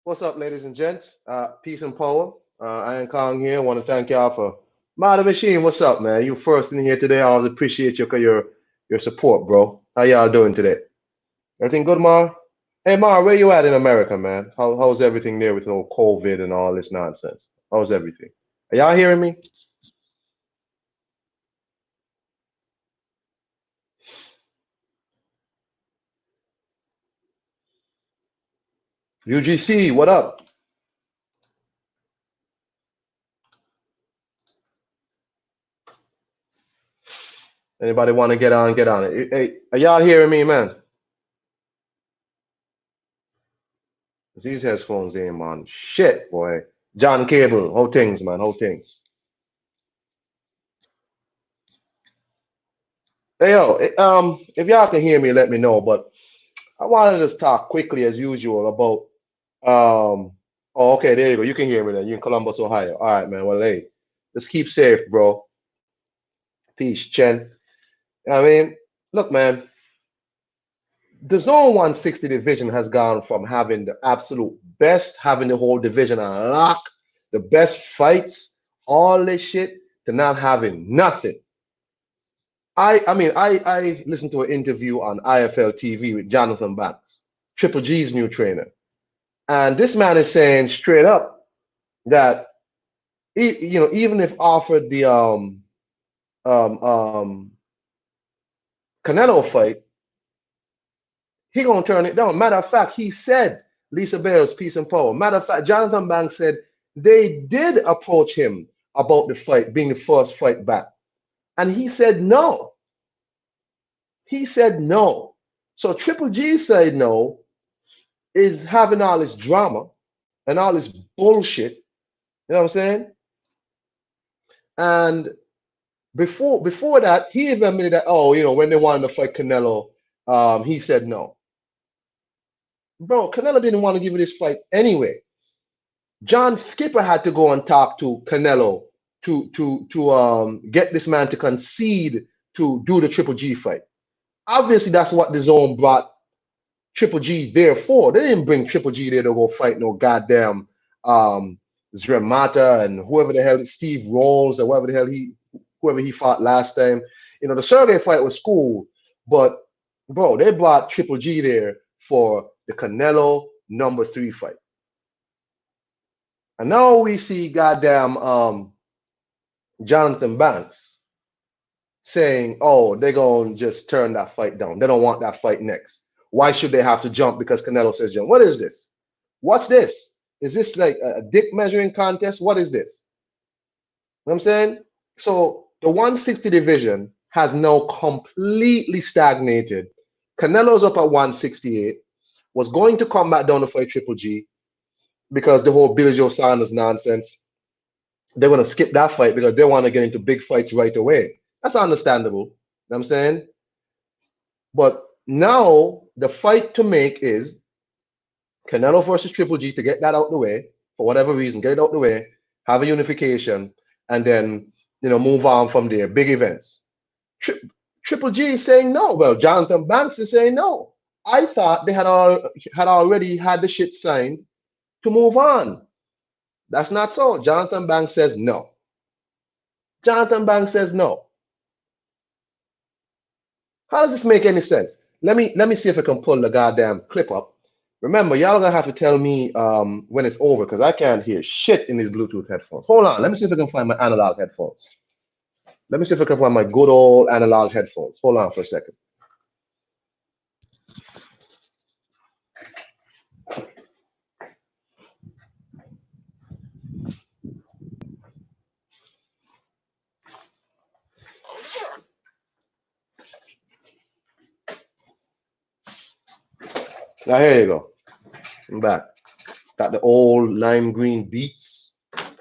What's up, ladies and gents? Peace and power. Iron Kong here. Want to thank y'all for Mother Machine. What's up, man? You first in here today. I always appreciate your support, bro. How y'all doing today? Everything good, Mar? Hey, Mar, where you at in America, man? How's everything there with all COVID and all this nonsense? How's everything? Are y'all hearing me? UGC, what up? Anybody want to get on? Get on it. Hey, are y'all hearing me, man? These headphones in, man. Shit, boy. John Cable, how things, man? How things? Hey, yo, if y'all can hear me, let me know. But I wanted to talk quickly, as usual, about. Oh, okay, there you go. You can hear me then. You're in Columbus, Ohio. All right, man. Well, hey, just keep safe, bro. Peace, Chen. I mean, look, man, the Zone 160 division has gone from having the absolute best, having the whole division on lock, the best fights, all this shit, to not having nothing. I listened to an interview on IFL TV with Jonathan Banks, Triple G's new trainer. And this man is saying straight up that even if offered the um, um, Canelo fight, he gonna turn it down. Matter of fact, he said Lisa Bales, peace and power. Matter of fact, Jonathan Banks said they did approach him about the fight being the first fight back, and he said no. He said no. So Triple G said no, is having all this drama and all this bullshit. You know what I'm saying? And before that, he even admitted that, when they wanted to fight Canelo, he said no. Bro, Canelo didn't want to give you this fight anyway. John Skipper had to go and talk to Canelo to get this man to concede to do the Triple G fight. Obviously, that's what the Zone brought Triple G there for. They didn't bring Triple G there to go fight no goddamn Zremata and whoever the hell Steve Rolls or whoever he fought last time. The Sergey fight was cool, but bro, they brought Triple G there for the Canelo #3 fight. And now we see goddamn Jonathan Banks saying, oh, they're going to just turn that fight down. They don't want that fight next. Why should they have to jump because Canelo says jump? What is this? What's this? Is this like a dick measuring contest? What is this? You know what I'm saying? So the 160 division has now completely stagnated. Canelo's up at 168, was going to come back down to fight Triple G because the whole Billy Joe Saunders nonsense. They're going to skip that fight because they want to get into big fights right away. That's understandable. You know what I'm saying? But now the fight to make is Canelo versus Triple G to get that out the way, for whatever reason, get it out the way, have a unification, and then move on from there. Big events. Triple G is saying no. Well, Jonathan Banks is saying no. I thought they had already had the shit signed to move on. That's not so. Jonathan Banks says no. Jonathan Banks says no. How does this make any sense? Let me see if I can pull the goddamn clip up. Remember, y'all gonna have to tell me when it's over because I can't hear shit in these Bluetooth headphones. Hold on, let me see if I can find my analog headphones. Let me see if I can find my good old analog headphones. Hold on for a second. Now here you go. I'm back. Got the old lime green Beats.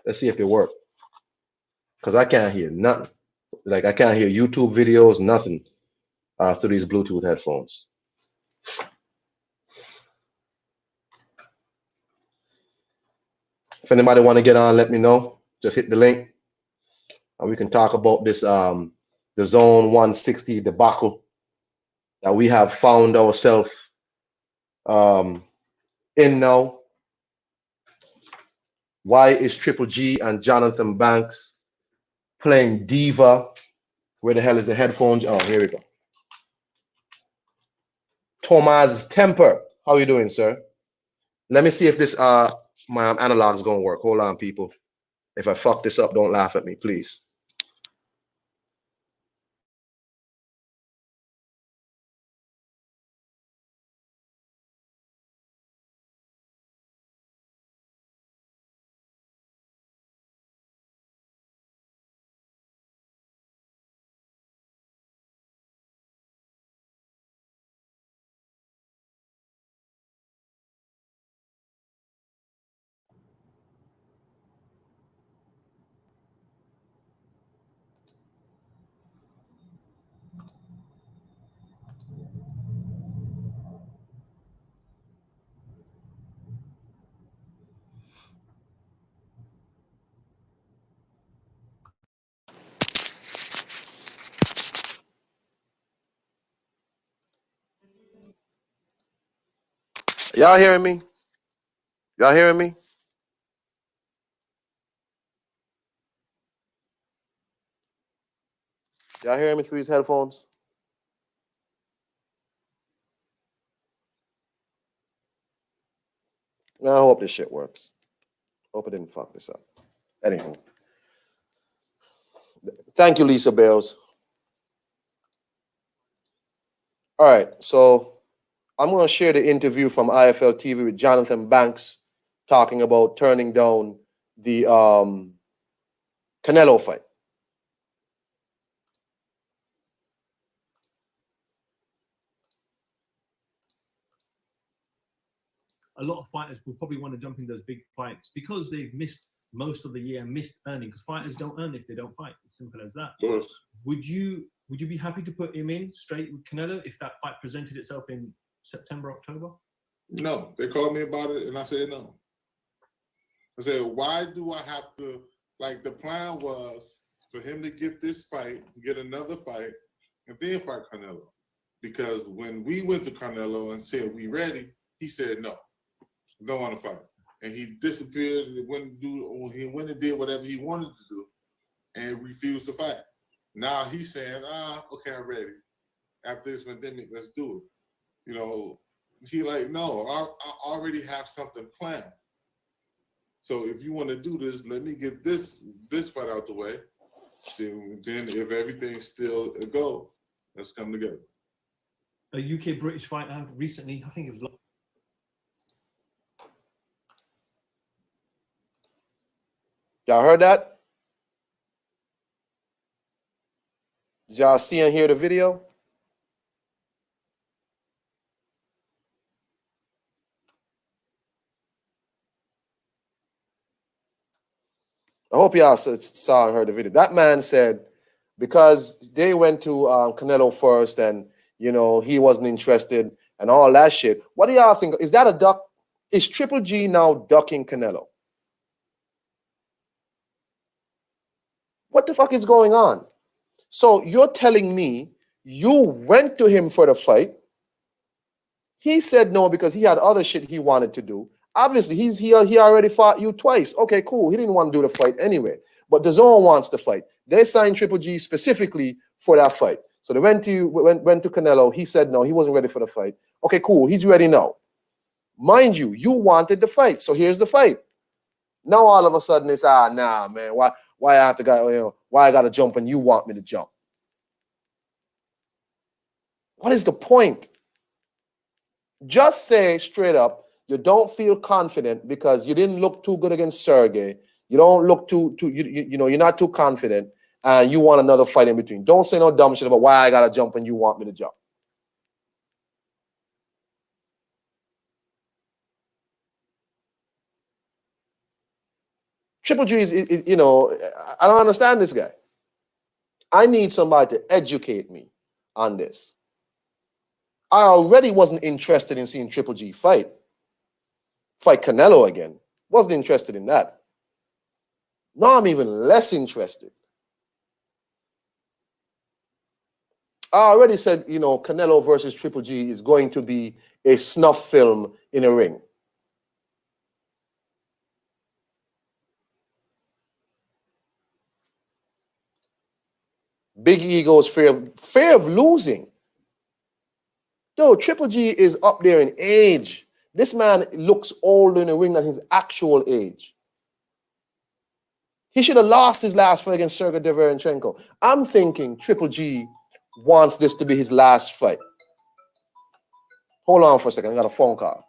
Let's see if they work. Because I can't hear nothing. Like I can't hear YouTube videos, nothing through these Bluetooth headphones. If anybody want to get on, let me know. Just hit the link. And we can talk about this the Zone 160 debacle that we have found ourselves in now. Why is Triple G and Jonathan Banks playing Diva? Where the hell is the headphones? Oh, here we go. Thomas Temper, how you doing, sir? Let me see if this my analog is gonna work. Hold on, people. If I fuck this up, don't laugh at me, please. Y'all hearing me? Y'all hearing me? Y'all hearing me through these headphones? I hope this shit works. Hope I didn't fuck this up. Anywho. Thank you, Lisa Bales. All right, so I'm going to share the interview from IFL TV with Jonathan Banks talking about turning down the Canelo fight. A lot of fighters will probably want to jump in those big fights because they've missed most of the year, missed earning, because fighters don't earn if they don't fight. It's simple as that. Of course. Would you be happy to put him in straight with Canelo if that fight presented itself in September, October? No, they called me about it and I said no. I said, why do I have to, like the plan was for him to get this fight, get another fight, and then fight Canelo. Because when we went to Canelo and said we ready, he said no, don't want to fight. And he disappeared and he went and did whatever he wanted to do and refused to fight. Now he's saying, okay, I'm ready. After this pandemic, let's do it. You know, he like, no, I already have something planned. So if you want to do this, let me get this fight out the way. Then if everything's still a go, let's come together. A UK British fighter recently, I think it was. Y'all heard that? Did y'all see and hear the video? I hope y'all saw and heard the video. That man said, because they went to Canelo first and, you know, he wasn't interested and all that shit. What do y'all think? Is that a duck? Is Triple G now ducking Canelo? What the fuck is going on? So you're telling me you went to him for the fight. He said no because he had other shit he wanted to do. Obviously, he already fought you twice. Okay, cool. He didn't want to do the fight anyway. But dazn wants the fight. They signed Triple G specifically for that fight. So they went to Canelo. He said no. He wasn't ready for the fight. Okay, cool. He's ready now. Mind you, you wanted the fight. So here's the fight. Now all of a sudden it's nah, man. Why I have to go? You know, why I got to jump and you want me to jump? What is the point? Just say straight up. You don't feel confident because you didn't look too good against Sergey. You don't look you know, you're not too confident and you want another fight in between. Don't say no dumb shit about why I gotta jump and you want me to jump. Triple G is, you know, I don't understand this guy. I need somebody to educate me on this. I already wasn't interested in seeing Triple G fight Canelo again. Wasn't interested in that. Now I'm even less interested. I already said, you know, Canelo versus Triple G is going to be a snuff film in a ring. Big egos, fear of losing. Dude, Triple G is up there in age. This man looks older in the ring than his actual age. He should have lost his last fight against Sergey Deverenchenko. I'm thinking Triple G wants this to be his last fight. Hold on for a second. I got a phone call.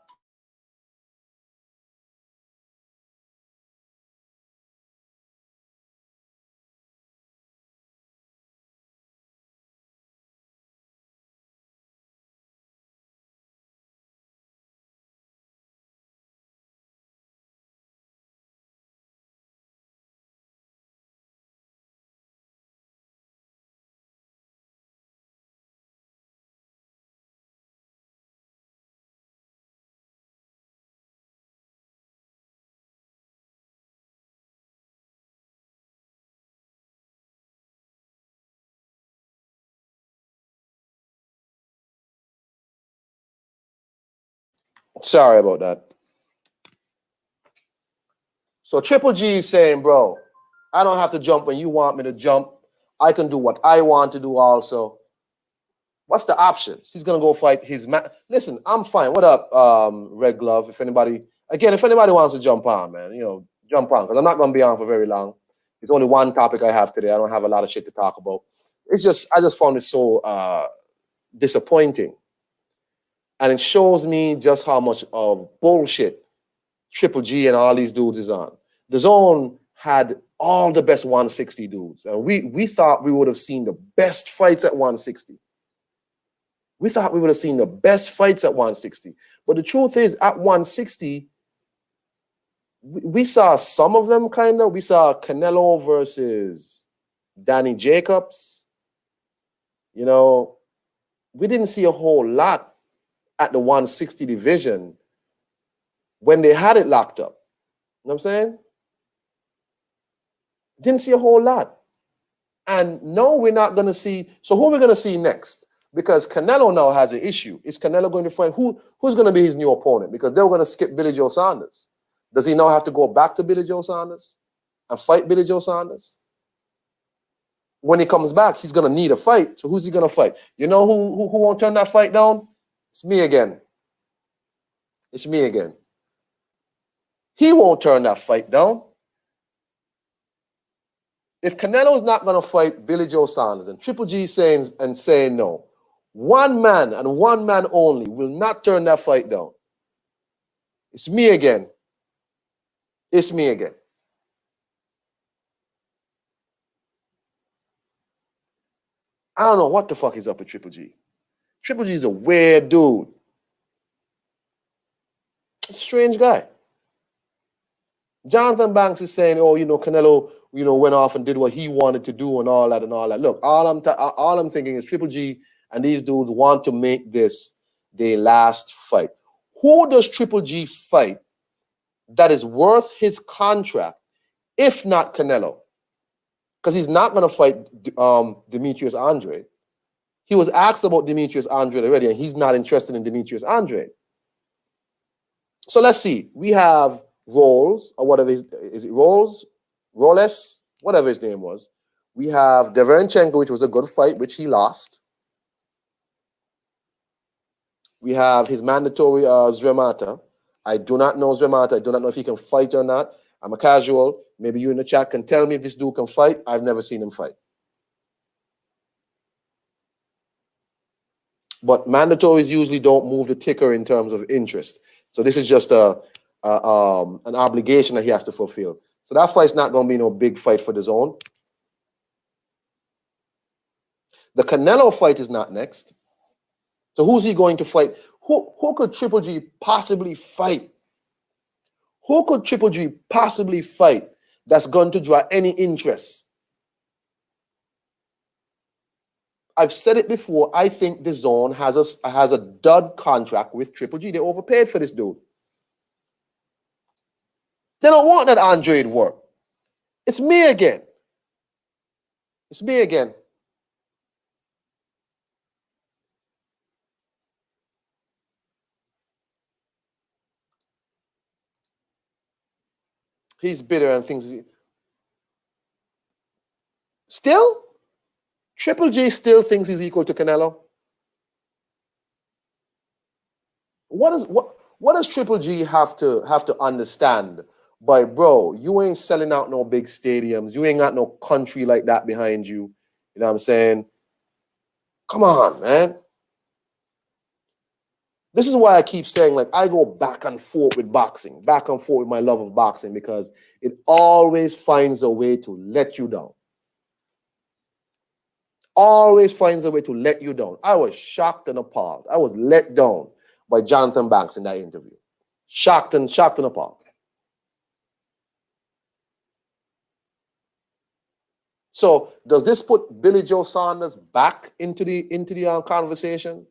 Sorry about that. So Triple G is saying, bro, I don't have to jump when you want me to jump. I can do what I want to do also. What's the options? He's going to go fight his man. Listen, I'm fine. What up, Red Glove? If anybody wants to jump on, man, jump on. Because I'm not going to be on for very long. It's only one topic I have today. I don't have a lot of shit to talk about. I just found it so disappointing. And it shows me just how much of bullshit Triple G and all these dudes is on. DAZN had all the best 160 dudes. And we thought we would have seen the best fights at 160. We thought we would have seen the best fights at 160. But the truth is, at 160, we saw some of them kind of. We saw Canelo versus Danny Jacobs. We didn't see a whole lot at the 160 division when they had it locked up. You know what I'm saying? Didn't see a whole lot. And no, we're not going to see. So who are we going to see next? Because Canelo now has an issue. Is Canelo going to find who's going to be his new opponent? Because they were going to skip Billy Joe Saunders. Does he now have to go back to Billy Joe Saunders and fight Billy Joe Saunders? When he comes back, he's going to need a fight. So who's he going to fight? You know who won't turn that fight down? It's me again. It's me again. He won't turn that fight down. If Canelo is not going to fight Billy Joe Saunders and Triple G saying no, one man and one man only will not turn that fight down. It's me again. It's me again. I don't know what the fuck is up with Triple G. Triple G is a weird dude. A strange guy. Jonathan Banks is saying, Canelo, went off and did what he wanted to do and all that and all that. Look, all I'm thinking is Triple G and these dudes want to make this their last fight. Who does Triple G fight that is worth his contract, if not Canelo? Because he's not going to fight Demetrius Andrade. He was asked about Demetrius Andrade already, and he's not interested in Demetrius Andrade. So let's see. We have Rolls, or whatever is it Rolls? Rolles? Whatever his name was. We have Deverenchenko, which was a good fight, which he lost. We have his mandatory Zremata. I do not know Zremata. I do not know if he can fight or not. I'm a casual. Maybe you in the chat can tell me if this dude can fight. I've never seen him fight. But mandatories usually don't move the ticker in terms of interest. So this is just an obligation that he has to fulfill. So that fight's not going to be no big fight for DAZN. The Canelo fight is not next. So who's he going to fight? Who could Triple G possibly fight? Who could Triple G possibly fight that's going to draw any interest? I've said it before. I think DAZN has a dud contract with Triple G. They overpaid for this dude. They don't want that Andrade work. It's me again. It's me again. He's bitter and things. Still, Triple G still thinks he's equal to Canelo. What does Triple G have to understand? By bro, you ain't selling out no big stadiums. You ain't got no country like that behind you. You know what I'm saying? Come on, man. This is why I keep saying, like, I go back and forth with boxing, back and forth with my love of boxing, because it always finds a way to let you down. Always finds a way to let you down. I was shocked and appalled. I was let down by Jonathan Banks in that interview. Shocked and appalled. So does this put Billy Joe Saunders back into the conversation?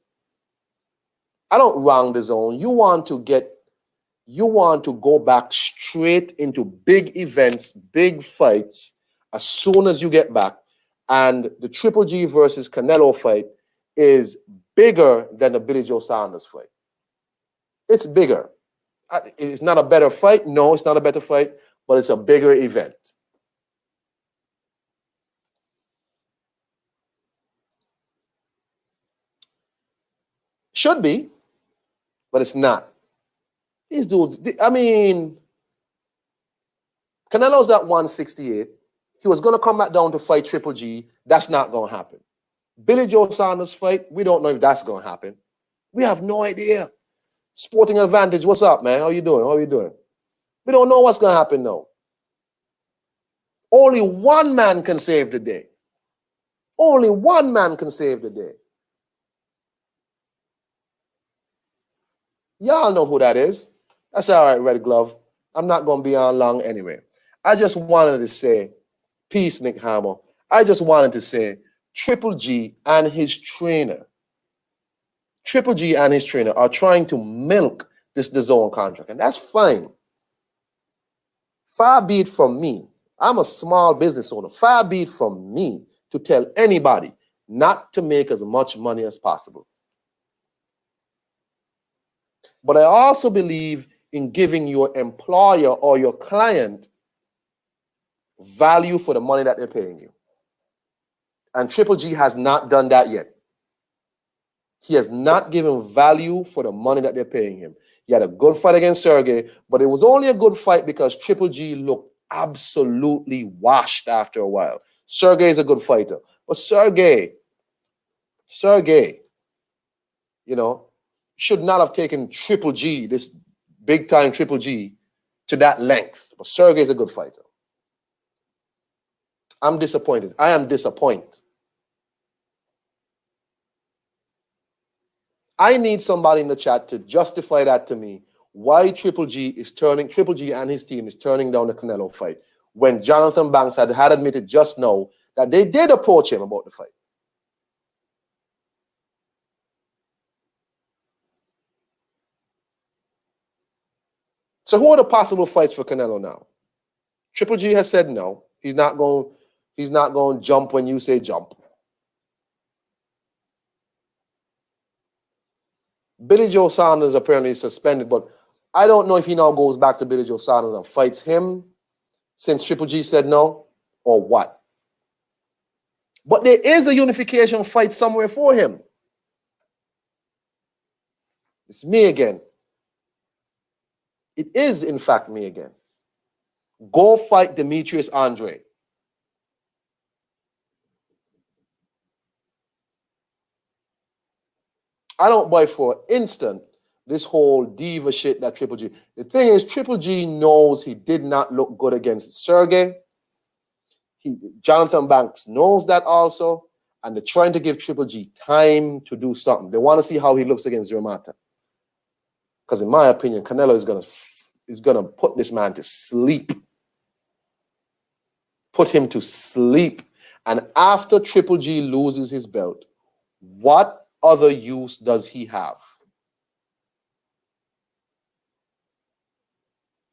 I don't wrong the zone. You want to go back straight into big events, big fights as soon as you get back. And the Triple G versus Canelo fight is bigger than the Billy Joe Saunders fight. It's bigger. It's not a better fight. No, it's not a better fight, but it's a bigger event. Should be, but it's not. These dudes, I mean, Canelo's at 168. He was going to come back down to fight Triple G. That's not going to happen. Billy Joe Saunders fight, we don't know if that's going to happen. We have no idea. Sporting Advantage, what's up, man? How you doing? How are you doing? We don't know what's going to happen now. Only one man can save the day. Only one man can save the day. Y'all know who that is. That's all right, Red Glove. I'm not going to be on long anyway. I just wanted to say, peace, Nick Hammer. I just wanted to say, Triple G and his trainer are trying to milk this DAZN contract, and that's fine. Far be it from me. I'm a small business owner. Far be it from me to tell anybody not to make as much money as possible. But I also believe in giving your employer or your client value for the money that they're paying you. And Triple G has not done that yet. He has not given value for the money that they're paying him. He had a good fight against Sergey, but it was only a good fight because Triple G looked absolutely washed after a while. Sergey is a good fighter. But Sergey, you know, should not have taken Triple G, this big-time Triple G, to that length. But Sergey is a good fighter. I'm disappointed. I am disappointed. I need somebody in the chat to justify that to me. Why Triple G and his team is turning down the Canelo fight when Jonathan Banks had admitted just now that they did approach him about the fight. So who are the possible fights for Canelo now? Triple G has said no. He's not going to jump when you say jump. Billy Joe Saunders apparently is suspended, but I don't know if he now goes back to Billy Joe Saunders and fights him since Triple G said no, or what. But there is a unification fight somewhere for him. It's me again. It is, in fact, me again. Go fight Demetrius Andre. I don't buy for an instant this whole diva shit that Triple G. The thing is, Triple G knows he did not look good against Sergey. Jonathan Banks knows that also, and they're trying to give Triple G time to do something. They want to see how he looks against Zermata. Because in my opinion, Canelo is gonna put this man to sleep. Put him to sleep. And after Triple G loses his belt, what other use does he have?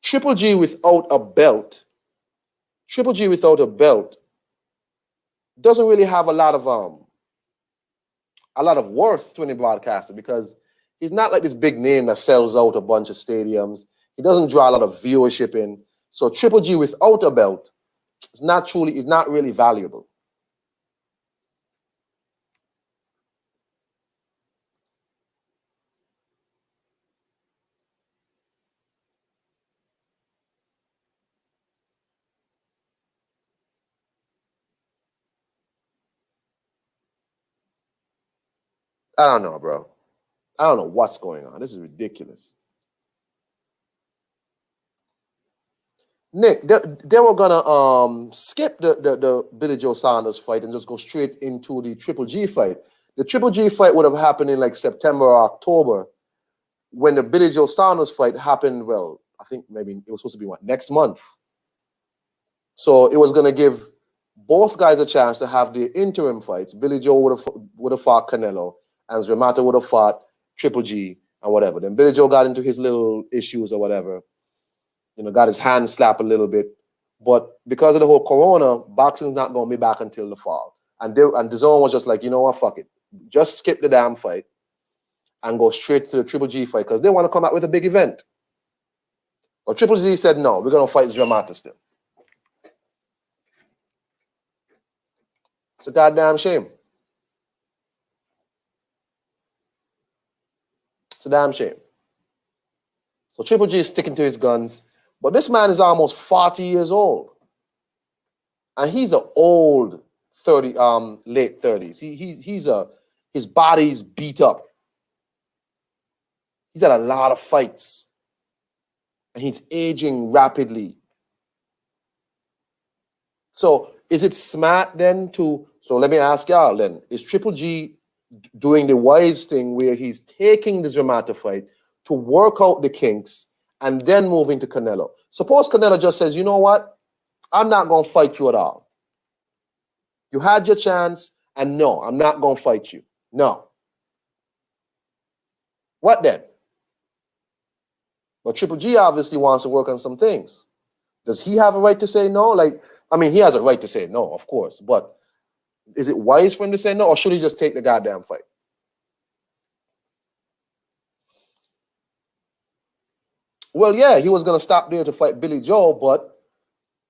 Triple G without a belt doesn't really have a lot of worth to any broadcaster, because he's not like this big name that sells out a bunch of stadiums. He doesn't draw a lot of viewership in. So Triple G without a belt is not really valuable. I don't know, bro. I don't know what's going on. This is ridiculous. Nick, they were gonna skip the Billy Joe Saunders fight and just go straight into the Triple G fight. The Triple G fight would have happened in like September or October. When the Billy Joe Saunders fight happened, well, I think maybe it was supposed to be next month. So it was gonna give both guys a chance to have the interim fights. Billy Joe would have fought Canelo, and Zermatta would have fought Triple G and whatever. Then Billy Joe got into his little issues or whatever. Got his hand slapped a little bit. But because of the whole corona, boxing's not going to be back until the fall. And DAZN was just like, you know what, fuck it. Just skip the damn fight and go straight to the Triple G fight because they want to come out with a big event. But Triple G said, no, we're going to fight Zermatta still. It's a goddamn shame. It's a damn shame. So Triple G is sticking to his guns. But this man is almost 40 years old. And he's an old late 30s. His body's beat up. He's had a lot of fights. And he's aging rapidly. So is it smart then so let me ask y'all then, is Triple G doing the wise thing where he's taking this Zermatta fight to work out the kinks and then moving to Canelo? Suppose Canelo just says, you know what? I'm not going to fight you at all. You had your chance, and no, I'm not going to fight you. No. What then? But Triple G obviously wants to work on some things. Does he have a right to say no? He has a right to say no, of course. But is it wise for him to say no, or should he just take the goddamn fight? Well, yeah, he was going to stop there to fight Billy Joe, but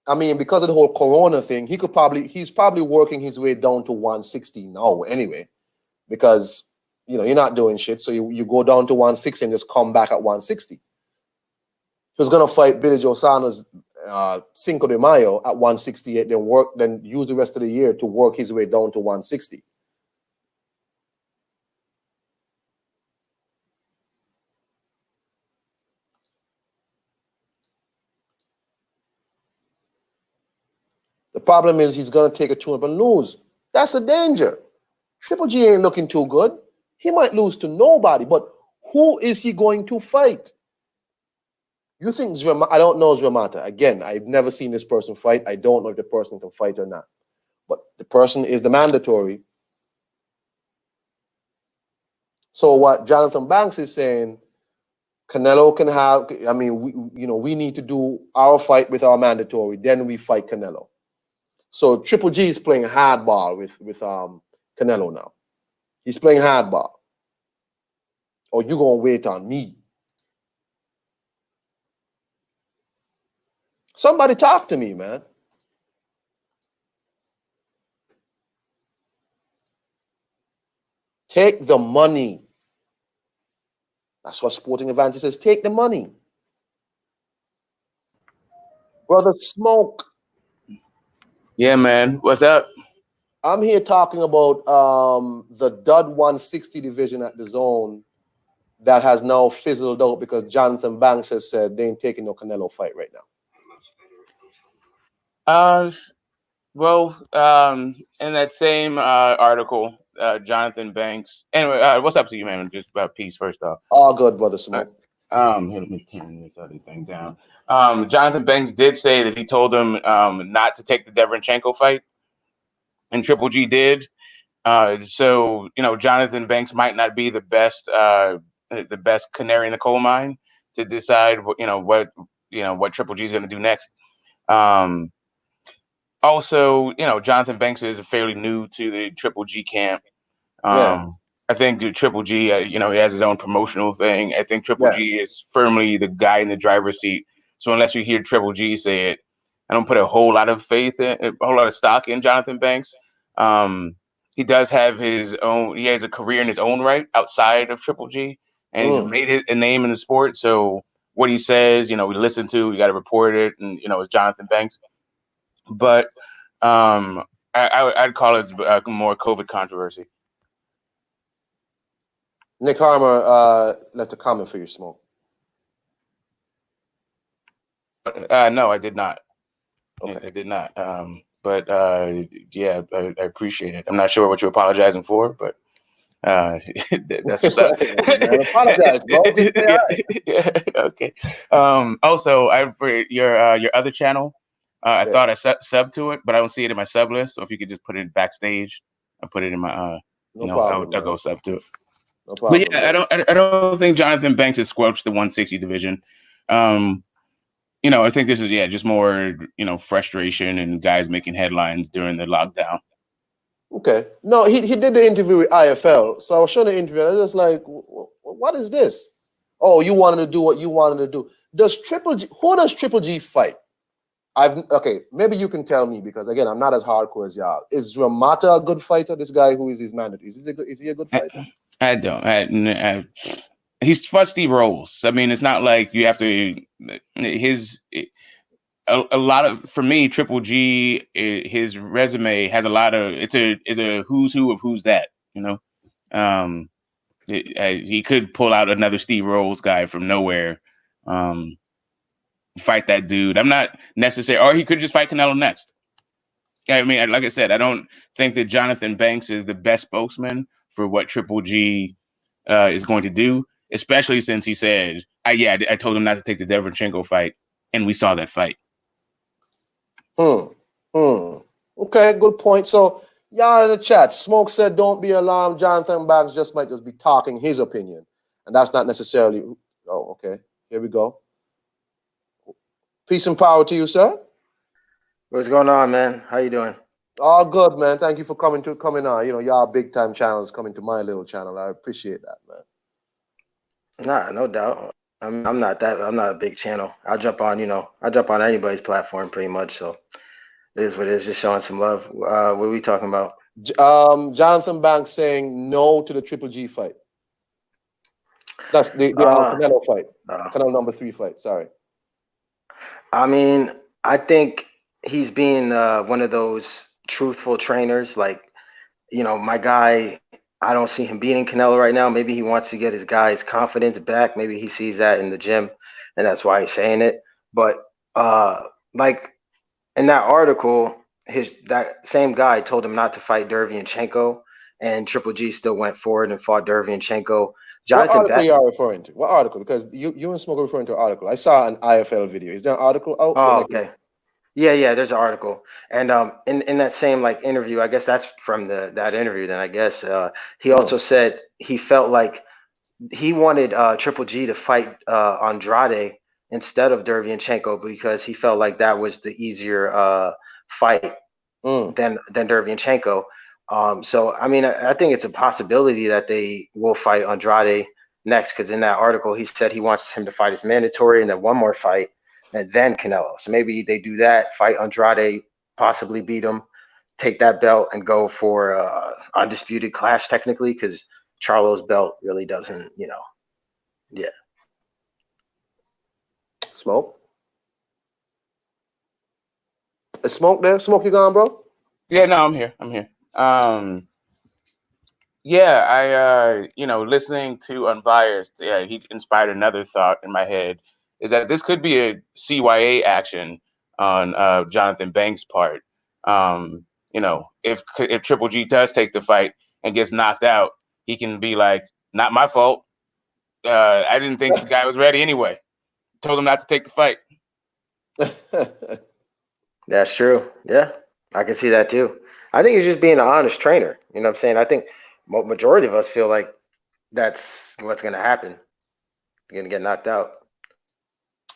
because of the whole corona thing, he's probably working his way down to 160 now anyway, because, you're not doing shit. So you go down to 160 and just come back at 160. He was going to fight Billy Joe Saunders Cinco de Mayo at 168, then use the rest of the year to work his way down to 160. The problem is he's going to take a tune-up and lose. That's a danger. Triple G ain't looking too good. He might lose to nobody, but who is he going to fight? You think I don't know Zermatta. Again, I've never seen this person fight. I don't know if the person can fight or not. But the person is the mandatory. So what Jonathan Banks is saying, Canelo can have, we need to do our fight with our mandatory, then we fight Canelo. So Triple G is playing hardball with Canelo now. He's playing hardball. Or you gonna wait on me? Somebody talk to me, man. Take the money. That's what Sporting Advantage says. Take the money. Brother Smoke. Yeah, man. What's up? I'm here talking about the Dud 160 division at DAZN that has now fizzled out because Jonathan Banks has said they ain't taking no Canelo fight right now. In that same article, Jonathan Banks. Anyway, what's up to you, man? Just about peace first off. All good, Brother Smoke. Let me turn this other thing down. Jonathan Banks did say that he told him not to take the Deverenchenko fight, and Triple G did. So Jonathan Banks might not be the best canary in the coal mine to decide what Triple G is going to do next. Also, Jonathan Banks is fairly new to the Triple G camp. I think Triple G, he has his own promotional thing. I think Triple G is firmly the guy in the driver's seat. So unless you hear Triple G say it, I don't put a whole lot of stock in Jonathan Banks. He does have his own. He has a career in his own right outside of Triple G, and he's made a name in the sport. So what he says, we listen to. You got to report it, and it's Jonathan Banks. But I'd call it more COVID controversy. Nick Harmer left a comment for you, Smoke. No, I did not. Okay. I did not. But yeah, I appreciate it. I'm not sure what you're apologizing for, but that's what's up. Man, apologize, bro. Just say hi. Yeah, okay. Also, for your other channel, I thought I sub to it, but I don't see it in my sub list. So if you could just put it backstage, I'll put it in my No problem, I'll go sub to it. No But problem. yeah, I don't think Jonathan Banks has squelched the 160 division. I think this is just more frustration and guys making headlines during the lockdown. Okay. No, he did the interview with IFL. So I was showing the interview. And I was like, what is this? Oh, you wanted to do what you wanted to do. Who does Triple G fight? Maybe you can tell me, because again, I'm not as hardcore as y'all. Is Ramata a good fighter? This guy who is his mandate. Is he a good fighter? I don't. He's fought Steve Rolls. I mean, it's not like you have to. A lot of, for me, Triple G, his resume has a lot of. It's a who's who of who's that. He could pull out another Steve Rolls guy from nowhere, fight that dude. I'm not necessarily, or he could just fight Canelo next. I mean, like I said, I don't think that Jonathan Banks is the best spokesman for what Triple G is going to do, especially since he said, I told him not to take the Derevyanchenko fight, and we saw that fight. Okay, good point. So, y'all in the chat, Smoke said, don't be alarmed. Jonathan Banks might just be talking his opinion. And that's not necessarily... Oh, okay. Here we go. Peace and power to you, sir. What's going on, man? How you doing? All good, man. Thank you for coming on. Y'all big time channels coming to my little channel. I appreciate that, man. Nah, no doubt. I'm not a big channel. I jump on anybody's platform pretty much. So it is what it is, just showing some love. What are we talking about? Jonathan Banks saying no to the Triple G fight. That's the Canelo fight. Canelo number 3 fight. Sorry. I mean, I think he's being one of those truthful trainers. Like, my guy, I don't see him beating Canelo right now. Maybe he wants to get his guy's confidence back. Maybe he sees that in the gym, and that's why he's saying it. But like in that article, that same guy told him not to fight Derevyanchenko, and Triple G still went forward and fought Derevyanchenko. What article you are referring to? What article? Because you and Smoke are referring to an article. I saw an IFL video. Is there an article out? Oh, okay. Yeah, there's an article. And in that same interview, I guess that's from that interview, then I guess he also said he felt like he wanted Triple G to fight Andrade instead of Derevyanchenko, because he felt like that was the easier fight than Derevyanchenko. So I mean, I think it's a possibility that they will fight Andrade next, because in that article he said he wants him to fight his mandatory and then one more fight and then Canelo. So maybe they do that, fight Andrade, possibly beat him, take that belt, and go for undisputed clash technically, because Charlo's belt really doesn't, yeah. Smoke? Is Smoke there? Smoke, you gone, bro? Yeah, no, I'm here. Yeah, listening to Unbiased, he inspired another thought in my head, is that this could be a CYA action on Jonathan Banks' part. If Triple G does take the fight and gets knocked out, he can be like, not my fault. I didn't think the guy was ready anyway. Told him not to take the fight. That's true. Yeah, I can see that too. I think he's just being an honest trainer. You know what I'm saying? I think majority of us feel like that's what's going to happen. You're going to get knocked out.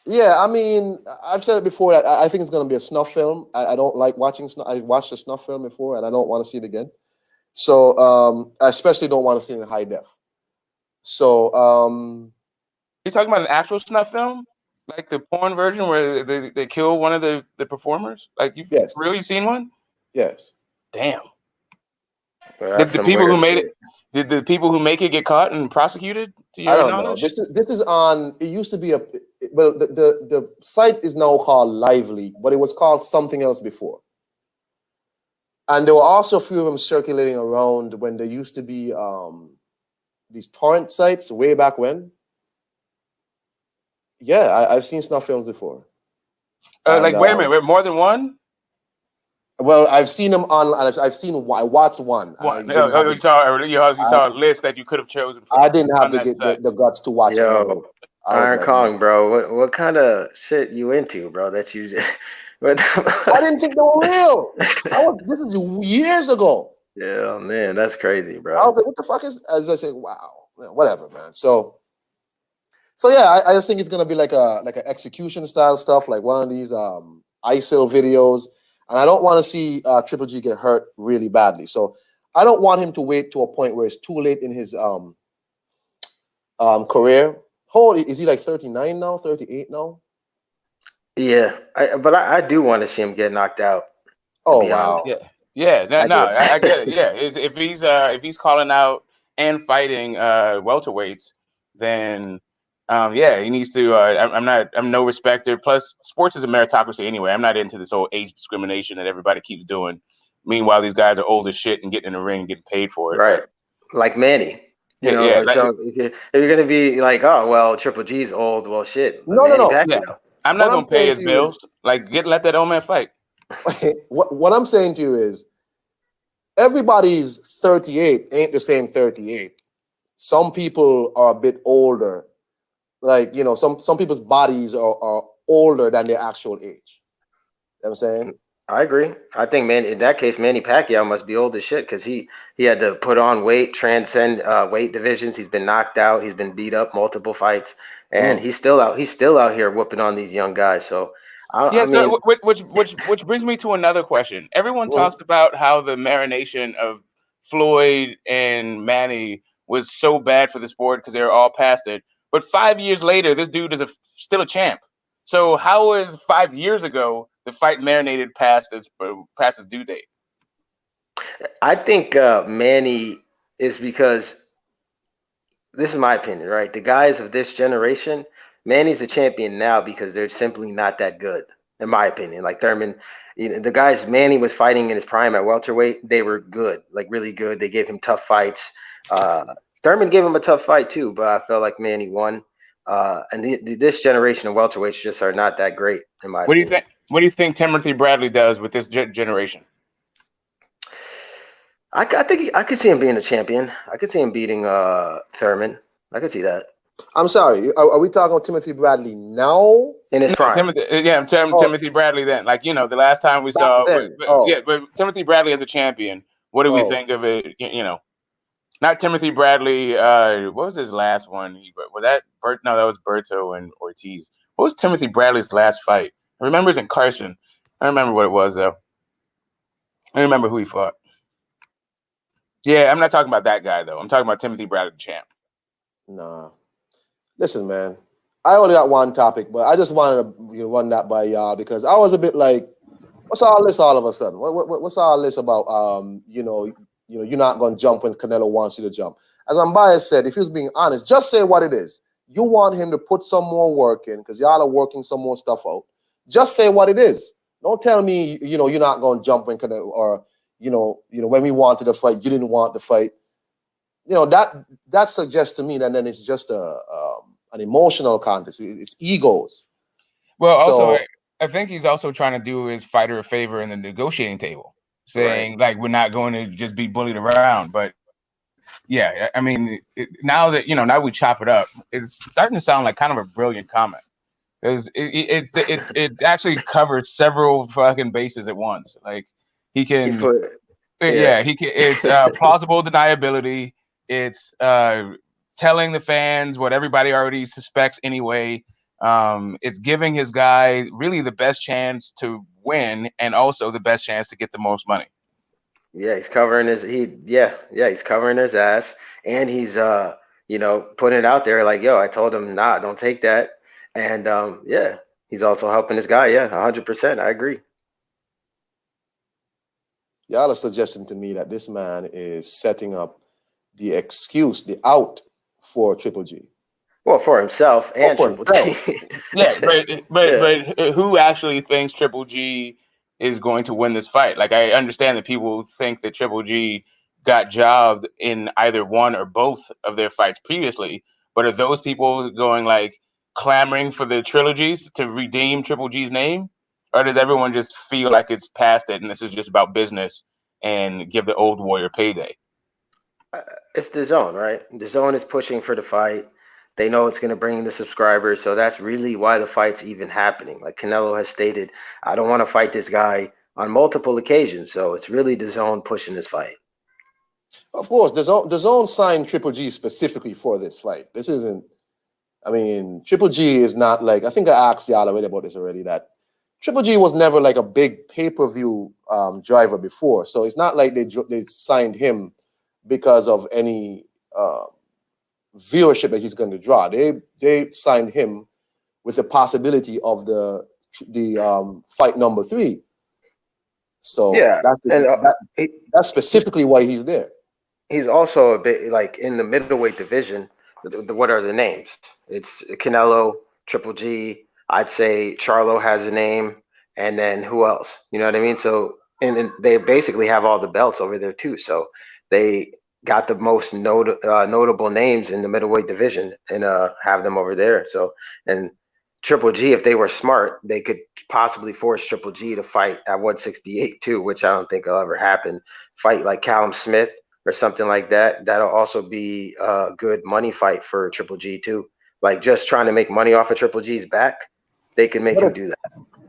Yeah, I mean, I've said it before that I think it's going to be a snuff film. I don't like watching snuff. I watched a snuff film before, and I don't want to see it again. So I especially don't want to see it in high def. So you're talking about an actual snuff film? Like the porn version where they kill one of the performers? Like you've really seen one? Yes. Damn. Well, did the people who made it? Did the people who make it get caught and prosecuted? To your knowledge? Know. This is on. It used to be the site is now called Lively, but it was called something else before. And there were also a few of them circulating around when there used to be these torrent sites way back when. Yeah, I've seen snuff films before. Like, wait a minute, more than one? Well, I've seen them on. I watched one. One. You saw a list that you could have chosen from. I didn't have the guts to watch it. Iron Kong, bro. What kind of shit you into, bro? That you I didn't think they were real. This is years ago. Yeah, man, that's crazy, bro. I was like, what the fuck is? As I say, wow, whatever, man. So yeah, I just think it's gonna be like an execution style stuff, like one of these ISIL videos, and I don't want to see Triple G get hurt really badly. So I don't want him to wait to a point where it's too late in his career. How old is he? Like 39 now, 38 now? Yeah, but I do want to see him get knocked out. Oh wow. Honest. Yeah. I get it. Yeah, if he's calling out and fighting welterweights, then he needs to. I'm no respecter. Plus, sports is a meritocracy anyway. I'm not into this whole age discrimination that everybody keeps doing. Meanwhile, these guys are old as shit and getting in the ring and getting paid for it. Right, like Manny. You know, so if you're gonna be like, oh well, Triple G's old. Well, shit. No. Yeah. I'm not gonna pay his bills. Like, let that old man fight. What I'm saying to you is, everybody's 38 ain't the same 38. Some people are a bit older. Like, some people's bodies are older than their actual age. You know what I'm saying? I agree. I think, man, in that case, Manny Pacquiao must be old as shit because he had to put on weight, transcend weight divisions. He's been knocked out. He's been beat up multiple fights, and he's still out here whooping on these young guys. So, which brings me to another question. Everyone talks about how the marination of Floyd and Manny was so bad for the sport because they were all past it. But 5 years later, this dude is still a champ. So how is 5 years ago the fight marinated past his due date? I think Manny is because this is my opinion, right? The guys of this generation, Manny's a champion now because they're simply not that good, in my opinion. Like Thurman, the guys Manny was fighting in his prime at welterweight, they were good, like really good. They gave him tough fights. Thurman gave him a tough fight too, but I felt like Manny won. And this generation of welterweights just are not that great, in my opinion. What do you think Timothy Bradley does with this generation? I think I could see him being a champion. I could see him beating Thurman. I could see that. I'm sorry. Are we talking about Timothy Bradley now? In his prime. Timothy Bradley then. Like, the last time we saw. But Timothy Bradley as a champion. What do we think of it? Not Timothy Bradley. What was his last one? Was that Bert? No, that was Berto and Ortiz. What was Timothy Bradley's last fight? I remember it was in Carson. I don't remember what it was though. I don't remember who he fought. Yeah, I'm not talking about that guy though. I'm talking about Timothy Bradley, the champ. Nah. Listen, man. I only got one topic, but I just wanted to run that by y'all because I was a bit like, what's all this all of a sudden? What's all this about? You're not going to jump when Canelo wants you to jump. As Ambias said, if he was being honest, just say what it is. You want him to put some more work in because y'all are working some more stuff out. Just say what it is. Don't tell me, you're not going to jump when Canelo or, when we wanted to fight, you didn't want to fight. That suggests to me that then it's just an emotional contest. It's egos. Well, also, I think he's also trying to do his fighter a favor in the negotiating table, saying like we're not going to just be bullied around. But yeah, I mean, now we chop it up, it's starting to sound like kind of a brilliant comment because it actually covers several fucking bases at once. Like he can, he can. It's plausible deniability. It's telling the fans what everybody already suspects anyway. It's giving his guy really the best chance to win and also the best chance to get the most money. Yeah, he's covering he's covering his ass and he's putting it out there like, yo, I told him, nah, don't take that. And he's also helping his guy. Yeah, 100%. I agree. Y'all are suggesting to me that this man is setting up the excuse, the out for Triple G. Well, for himself and for Triple G. Yeah, but who actually thinks Triple G is going to win this fight? Like, I understand that people think that Triple G got jobbed in either one or both of their fights previously. But are those people going like clamoring for the trilogies to redeem Triple G's name? Or does everyone just feel like it's past it and this is just about business and give the old warrior payday? It's the zone, right? The zone is pushing for the fight. They know it's going to bring the subscribers, so that's really why the fight's even happening. Like Canelo has stated, I don't want to fight this guy on multiple occasions, so it's really the zone pushing this fight. Of course, the zone signed Triple G specifically for this fight. This isn't. I mean, Triple G is not like, I think I asked y'all already about this already, that Triple G was never like a big pay-per-view driver before. So it's not like they signed him because of any viewership that he's going to draw. They signed him with the possibility of the fight number 3. So Yeah, and that's specifically why he's there. he's also a bit like in the middleweight division. What are the names? It's Canelo, Triple G. I'd say Charlo has a name, and then who else? You know what I mean? So, and they basically have all the belts over there too. So they got the most notable names in the middleweight division and have them over there. So, and Triple G, if they were smart, they could possibly force Triple G to fight at 168 too, which I don't think will ever happen. Fight like Callum Smith or something like that. That'll also be a good money fight for Triple G too. Like just trying to make money off of Triple G's back, they can make him do that.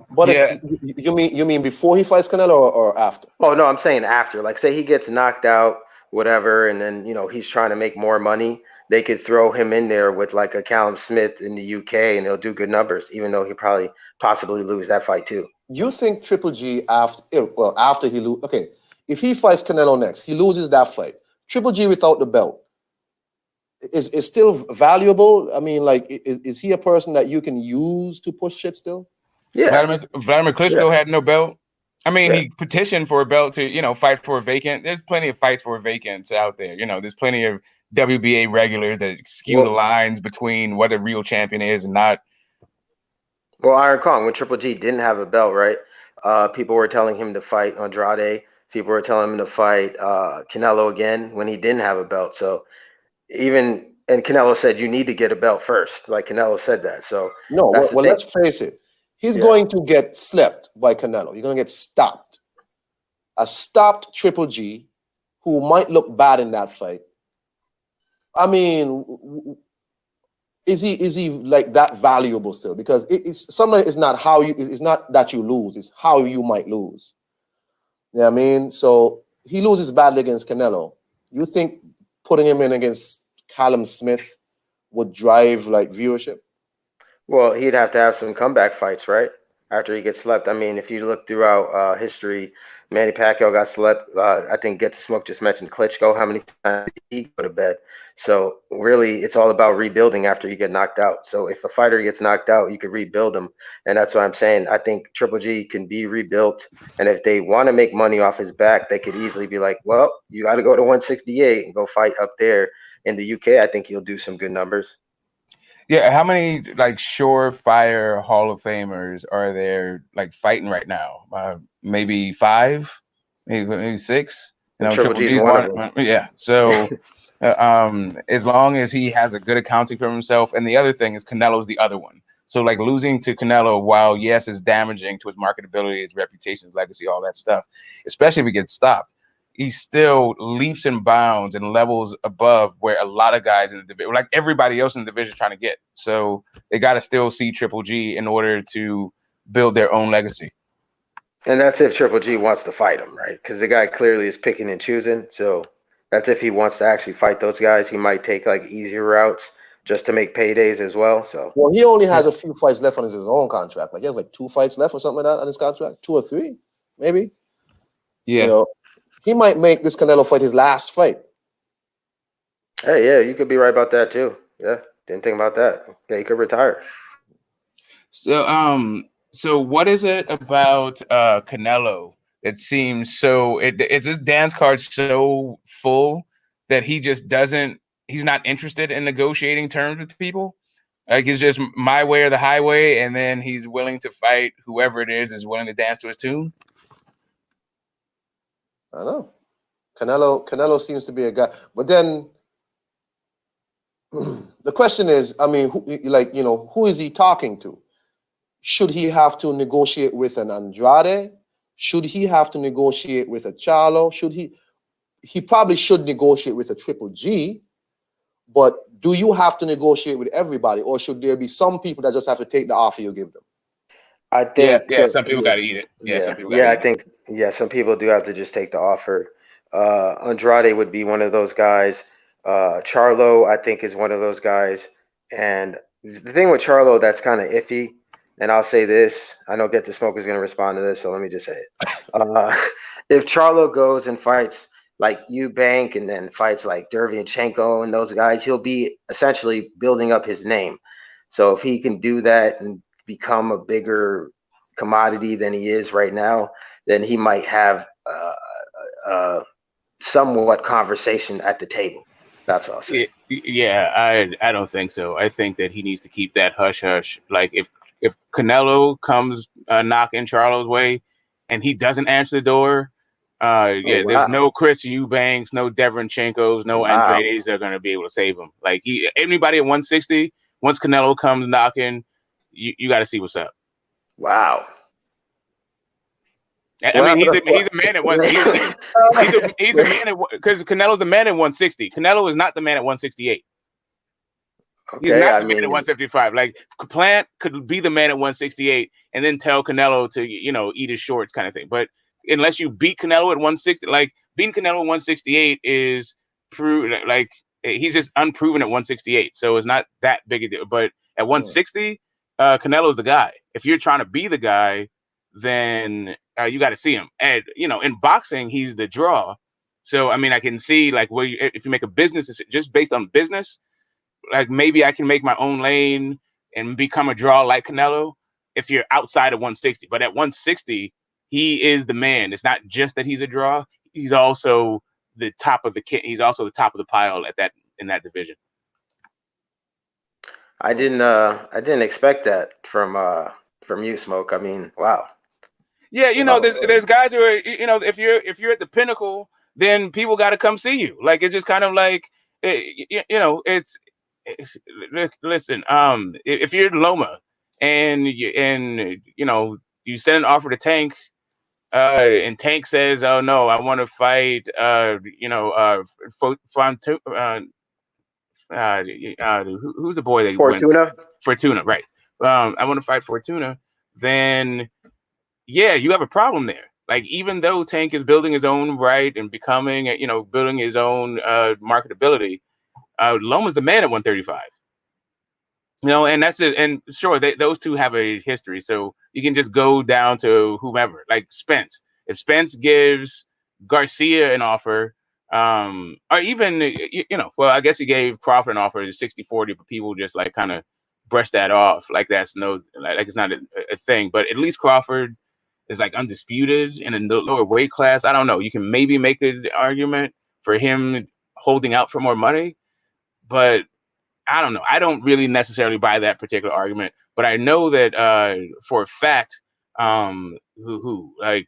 But Yeah. if you mean before he fights Canelo or after? Oh no, I'm saying after. Like say he gets knocked out, whatever, and then he's trying to make more money. They could throw him in there with like a Callum Smith in the UK, and he'll do good numbers, even though he probably possibly lose that fight too. You think Triple G after he lose? Okay, if he fights Canelo next, he loses that fight. Triple G without the belt is still valuable. I mean, like, is he a person that you can use to push shit still? Yeah, Vladimir Klitschko had no belt. I mean, Yeah. he petitioned for a belt to, fight for a vacant. There's plenty of fights for vacants out there. There's plenty of WBA regulars that skew the lines between what a real champion is and not. Well, Iron Kong, when Triple G didn't have a belt, right? People were telling him to fight Andrade. People were telling him to fight Canelo again when he didn't have a belt. So and Canelo said you need to get a belt first. Like Canelo said that. So No, that's well, let's face it. He's going to get slept by Canelo. You're going to get stopped. A stopped Triple G, who might look bad in that fight. I mean, is he like that valuable still? Because it's not that you lose, it's how you might lose. You know what I mean? So he loses badly against Canelo. You think putting him in against Callum Smith would drive like viewership? Well, he'd have to have some comeback fights, right? After he gets slept. I mean, if you look throughout history, Manny Pacquiao got slept. I think Get to Smoke just mentioned Klitschko. How many times did he go to bed? So really, it's all about rebuilding after you get knocked out. So if a fighter gets knocked out, you could rebuild him, and that's why I'm saying I think Triple G can be rebuilt. And if they want to make money off his back, they could easily be like, well, you got to go to 168 and go fight up there in the UK. I think he'll do some good numbers. Yeah, how many like surefire Hall of Famers are there like fighting right now? Maybe 5, maybe 6. Triple G's one of them. Yeah. So, as long as he has a good accounting for himself, and the other thing is Canelo's the other one. So, like losing to Canelo, while yes, is damaging to his marketability, his reputation, his legacy, all that stuff, especially if he gets stopped. He still leaps and bounds and levels above where a lot of guys in the division, like everybody else in the division, is trying to get. So they got to still see Triple G in order to build their own legacy. And that's if Triple G wants to fight him, right? Because the guy clearly is picking and choosing. So that's if he wants to actually fight those guys. He might take like easier routes just to make paydays as well. So well, he only has a few fights left on his own contract. Like he has like 2 fights left or something like that on his contract, 2 or 3, maybe. Yeah. He might make this Canelo fight his last fight. Hey, yeah, you could be right about that too. Yeah, didn't think about that. Yeah, he could retire. So what is it about Canelo that seems so? Is this dance card so full that he's not interested in negotiating terms with people? Like it's just my way or the highway, and then he's willing to fight whoever it is willing to dance to his tune. I don't know. Canelo seems to be a guy, but then the question is, I mean, who is he talking to? Should he have to negotiate with an Andrade? Should he have to negotiate with a Charlo? Should he? He probably should negotiate with a Triple G, but do you have to negotiate with everybody, or should there be some people that just have to take the offer you give them? I Yeah, think yeah. Some people got to eat it. Yeah, some people got to I eat it. think some people do have to just take the offer. Andrade would be one of those guys. Charlo, I think, is one of those guys. And the thing with Charlo that's kind of iffy, and I'll say this, I know Get the Smoke is going to respond to this, so let me just say it. Uh, if Charlo goes and fights like Eubank and then fights like Derevyanchenko and those guys, he'll be essentially building up his name. So if he can do that and become a bigger commodity than he is right now, then he might have somewhat conversation at the table. That's what I'll say. Yeah, I don't think so. I think that he needs to keep that hush hush. Like if Canelo comes knocking Charlo's way, and he doesn't answer the door, Oh yeah, there's wow, no Chris Eubanks, no Deverenchenko's, no wow, Andrades that are going to be able to save him. Like anybody at 160, once Canelo comes knocking, you got to see what's up. wow. I mean, Well, he's a man at one. He's a man at because Canelo's a man at 160. Canelo is not the man at 168. He's okay. not I the man at mean, 175. Like Plant could be the man at 168 and then tell Canelo to eat his shorts kind of thing. But unless you beat Canelo at 160, like beating Canelo at 168 is like he's just unproven at 168. So it's not that big a deal. But at 160, Canelo's the guy. If you're trying to be the guy, then you got to see him. And in boxing, he's the draw. So I mean, I can see like if you make a business just based on business, like maybe I can make my own lane and become a draw like Canelo if you're outside of 160. But at 160, he is the man. It's not just that he's a draw. He's also the top of the kit. He's also the top of the pile in that division. I didn't expect that from you, Smoke. I mean, wow. Yeah, Wow. there's guys who are if you're at the pinnacle, then people got to come see you. Like it's just kind of like it's listen. If you're Loma and you send an offer to Tank, and Tank says, "Oh no, I want to fight," who's the boy that went Fortuna. Fortuna, right? I want to fight Fortuna. Then yeah, you have a problem there. Like even though Tank is building his own right and becoming, building his own marketability, Loma's the man at 135. And that's it. And sure, those two have a history, so you can just go down to whomever, like Spence. If Spence gives Garcia an offer, or even well, I guess he gave Crawford an offer at 60-40, but people just like kind of brush that off, like that's like it's not a thing. But at least Crawford is like undisputed in a lower weight class. I don't know. You can maybe make an argument for him holding out for more money, but I don't know. I don't really necessarily buy that particular argument, but I know that for a fact, who like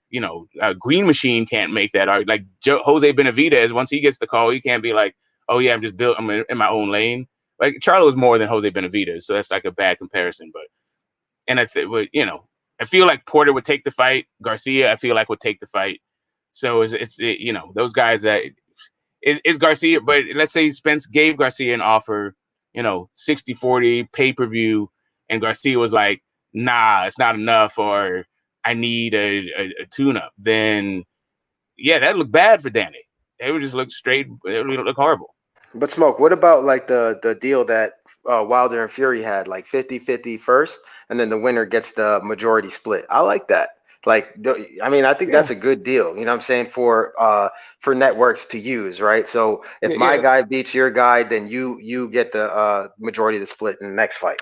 Green Machine can't make that argument. Like Jose Benavidez, once he gets the call, he can't be like, "Oh yeah, I'm in my own lane." Like Charlo is more than Jose Benavidez, so that's like a bad comparison. But I feel like Porter would take the fight. Garcia, I feel like would take the fight. So it's those guys that is Garcia, but let's say Spence gave Garcia an offer, 60-40 pay-per-view, and Garcia was like, nah, it's not enough, or I need a tune-up, then yeah, that look bad for Danny. It would just look straight, it would look horrible. But Smoke, what about like the deal that Wilder and Fury had, like 50-50 first, and then the winner gets the majority split? I like that. Like, I mean, I think Yeah, that's a good deal. You know what I'm saying, for networks to use, right? So if my yeah, guy beats your guy, then you get the majority of the split in the next fight.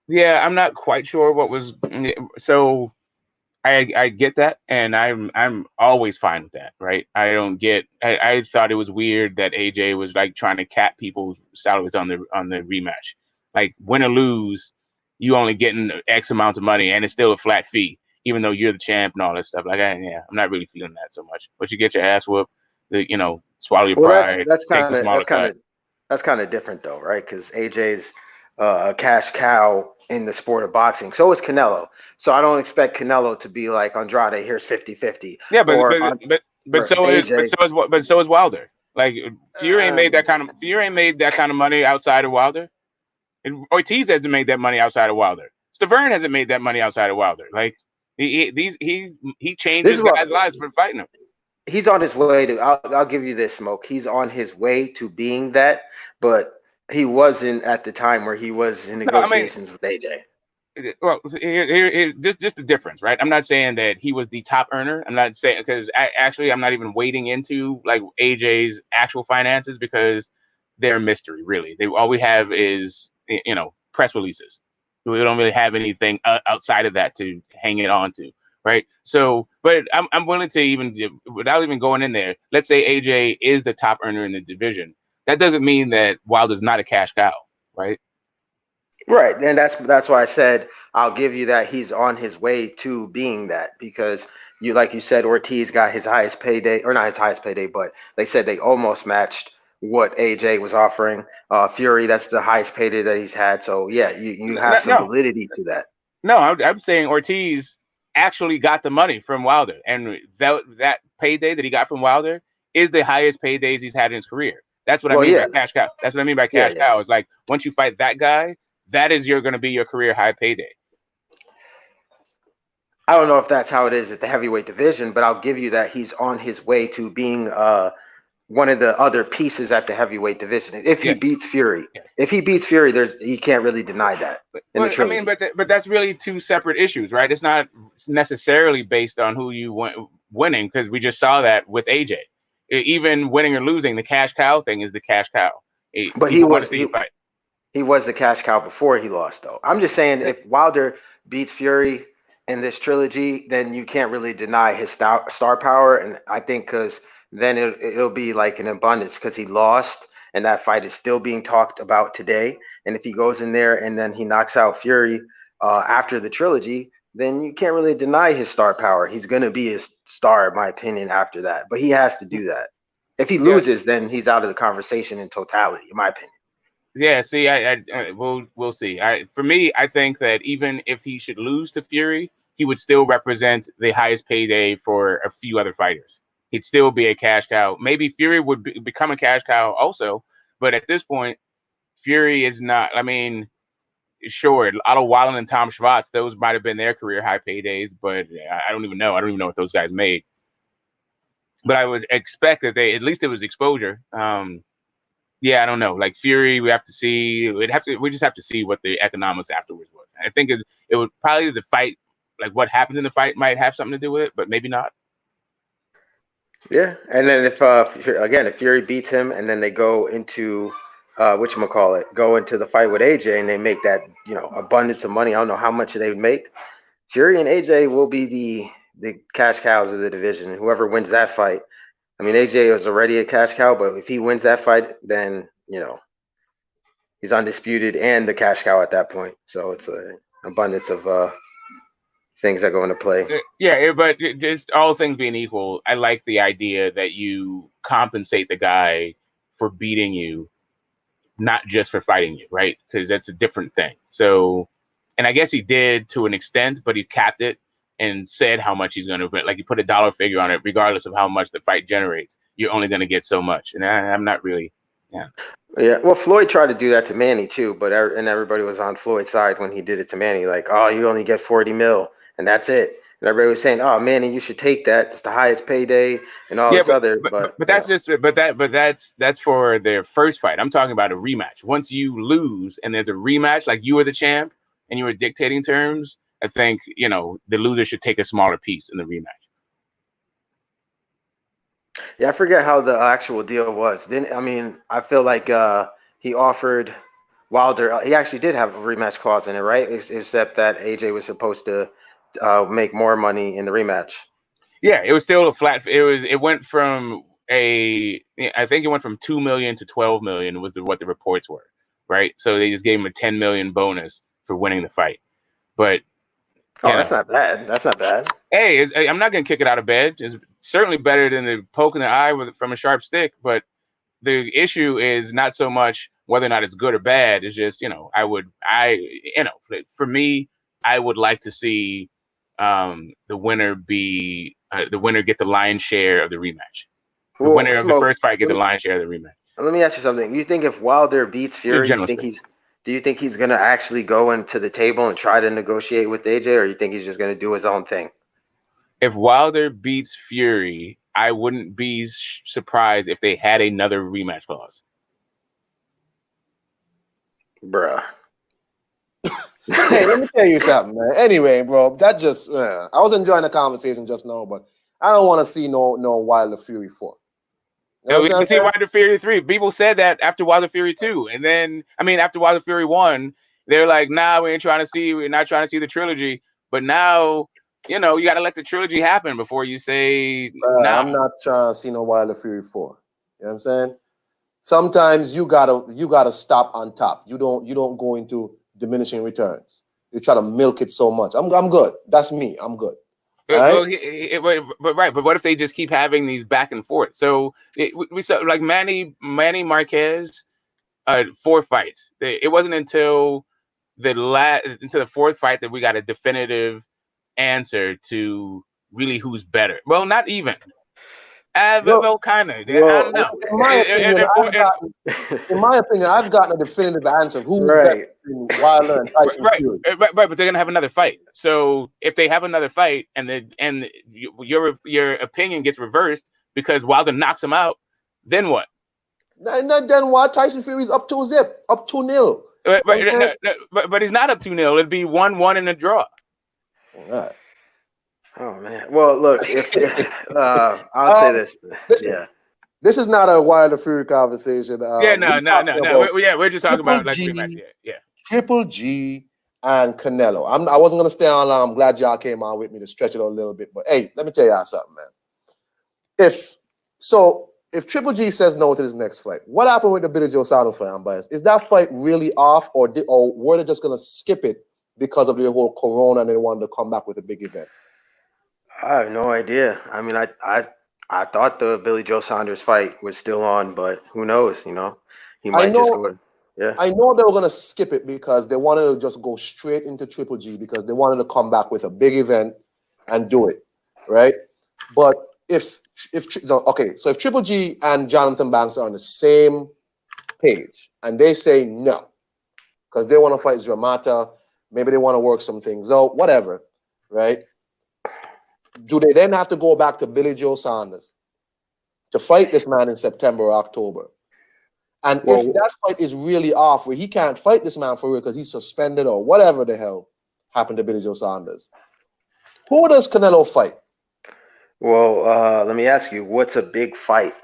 yeah. I'm not quite sure what was so. I get that, and I'm always fine with that, right? I don't get. I thought it was weird that AJ was like trying to cap people's salaries on the rematch. Like win or lose, you only getting X amount of money, and it's still a flat fee, even though you're the champ and all that stuff. Like, I'm not really feeling that so much. But you get your ass whooped. swallow your Well, pride, take the smaller cut. that's kind of different though, right? Because AJ's a cash cow in the sport of boxing. So is Canelo. So I don't expect Canelo to be like Andrade. Here's 50-50. Yeah, Or or AJ. but so is Wilder. Like Fury ain't Uh, made that kind of money outside of Wilder. And Ortiz hasn't made that money outside of Wilder. Stavern hasn't made that money outside of Wilder. Like he this changes is what guys' lives for fighting them. he's on his way to. I'll give you this, Smoke. He's on his way to being that, but he wasn't at the time where he was in No, I mean, negotiations with AJ. well, just the difference, right? I'm not saying that he was the top earner. I'm not saying because actually I'm not even wading into like AJ's actual finances because they're a mystery, really. All we have is press releases. We don't really have anything outside of that to hang it on to, right? So, but I'm willing to even without even going in there. Let's say AJ is the top earner in the division. That doesn't mean that Wilder's not a cash cow, right? Right, and that's why I said I'll give you that he's on his way to being that because you like you said Ortiz got his highest payday or not his highest payday, but they said they almost matched what AJ was offering. Fury, that's the highest payday that he's had. So yeah, you have some No, validity to that. no, I'm saying Ortiz actually got the money from Wilder, and that payday that he got from Wilder is the highest paydays he's had in his career. That's what I Well, mean by yeah, cash cow. That's what I mean by yeah, cash yeah. cow. It's like once you fight that guy, that is going to be your career high payday. I don't know if that's how it is at the heavyweight division, but I'll give you that he's on his way to being one of the other pieces at the heavyweight division. If he Yeah, beats Fury, yeah. if he beats Fury, there's you can't really deny that in the But I mean, trilogy. but that's really two separate issues, right? It's not necessarily based on who you winning because we just saw that with AJ. Even winning or losing, the cash cow thing is the cash cow. But People want to see you fight. he was the cash cow before he lost, though. I'm just saying, if Wilder beats Fury in this trilogy, then you can't really deny his star power. And I think because then it'll be like an abundance because he lost, and that fight is still being talked about today. And if he goes in there and then he knocks out Fury after the trilogy, then you can't really deny his star power. He's going to be a star, in my opinion, after that. But he has to do that. If he Yeah, loses, then he's out of the conversation in totality, in my opinion. yeah. See, we'll see. For me, I think that even if he should lose to Fury, he would still represent the highest payday for a few other fighters. He'd still be a cash cow. Maybe Fury would become a cash cow also, but at this point, Fury is not. I mean, sure, Otto Wallen and Tom Schwartz, those might have been their career high paydays, but I don't even know. I don't even know what those guys made. But I would expect that at least it was exposure. Yeah, I don't know. Like Fury, we have to see. We just have to see what the economics afterwards was. I think it would probably the fight, like what happens in the fight, might have something to do with it, but maybe not. Yeah, and then if Fury beats him, and then they go into go into the fight with AJ, and they make that abundance of money. I don't know how much they would make. Fury and AJ will be the cash cows of the division. Whoever wins that fight, I mean AJ is already a cash cow, but if he wins that fight, then he's undisputed and the cash cow at that point. So it's an abundance of things that go into play. Yeah, but just all things being equal, I like the idea that you compensate the guy for beating you, not just for fighting you, right? Because that's a different thing. So, and I guess he did to an extent, but he capped it and said how much he's going to, like he put a dollar figure on it, regardless of how much the fight generates. You're only going to get so much. And I'm not really, yeah. Yeah, well, Floyd tried to do that to Manny too, but and everybody was on Floyd's side when he did it to Manny. Like, oh, you only get 40 mil, and that's it. And everybody was saying, oh, Manny, you should take that. It's the highest payday, and all Yeah, this other. But that's just that's for their first fight. I'm talking about a rematch. Once you lose and there's a rematch, like you were the champ and you were dictating terms, I think the loser should take a smaller piece in the rematch. yeah, I forget how the actual deal was. Didn't I mean? I feel like he offered Wilder. He actually did have a rematch clause in it, right? Except that AJ was supposed to make more money in the rematch. Yeah, it was still a flat. It went from I think it went from 2 million to 12 million was what the reports were, right? So they just gave him a 10 million bonus for winning the fight. But Oh, that's not bad. That's not bad. Hey, I'm not gonna kick it out of bed. It's certainly better than the poke in the eye from a sharp stick. But the issue is not so much whether or not it's good or bad. It's just for me, I would like to see the winner get the lion's share of the rematch. The Well, winner of the Smoke, first fight get the lion's share of the rematch. let me ask you something. You think if Wilder beats Fury, Generally do you think he's gonna actually go into the table and try to negotiate with AJ, or you think he's just gonna do his own thing? If Wilder beats Fury, I wouldn't be surprised if they had another rematch clause. Bruh. Hey, let me tell you something, man. Anyway, bro, that just I was enjoying the conversation just now, but I don't want to see no Wilder Fury 4. You know, we can see Wilder Fury 3. People said that after Wilder Fury 2, and then after Wilder Fury 1, they're like, "Nah, we're not trying to see the trilogy." But now, you got to let the trilogy happen before you say, "Nah." I'm not trying to see no Wilder Fury 4. You know what I'm saying? Sometimes you gotta stop on top. You don't go into diminishing returns. You try to milk it so much. I'm good. That's me. I'm good. Well, but what if they just keep having these back and forth? So we saw like Manny Marquez, 4 fights. It wasn't until the 4th fight that we got a definitive answer to really who's better. Well, not even. Well, kind of. I don't know. In my opinion, I've gotten a definitive answer of who's better than Wilder and Tyson Fury. Right, but they're gonna have another fight. So if they have another fight, and your opinion gets reversed because Wilder knocks him out, then what? Then what? Tyson Fury's up 2-0, up 2-0. But he's not up 2-0. It'd be 1-1 in a draw. All right. Oh man. Well, look, I'll say this. Listen, this is not a Wilder Fury conversation. No. We're just talking about like rematch. Yeah. Triple G and Canelo. I wasn't gonna stay on long. I'm glad y'all came on with me to stretch it a little bit. But hey, let me tell y'all something, man. If Triple G says no to this next fight, what happened with the Billy Joe Saunders fight? I'm biased. Is that fight really off, or were they just gonna skip it because of the whole Corona and they wanted to come back with a big event? I have no idea. I mean, I thought the Billy Joe Saunders fight was still on, but who knows? He might just go. Yeah. I know they were gonna skip it because they wanted to just go straight into Triple G because they wanted to come back with a big event and do it, right? But if Triple G and Jonathan Banks are on the same page and they say no because they want to fight Dramata, maybe they want to work some things out, whatever, right? Do they then have to go back to Billy Joe Saunders to fight this man in September or October? And if that fight is really off, where he can't fight this man for real because he's suspended or whatever the hell happened to Billy Joe Saunders, who does Canelo fight? Well, let me ask you, what's a big fight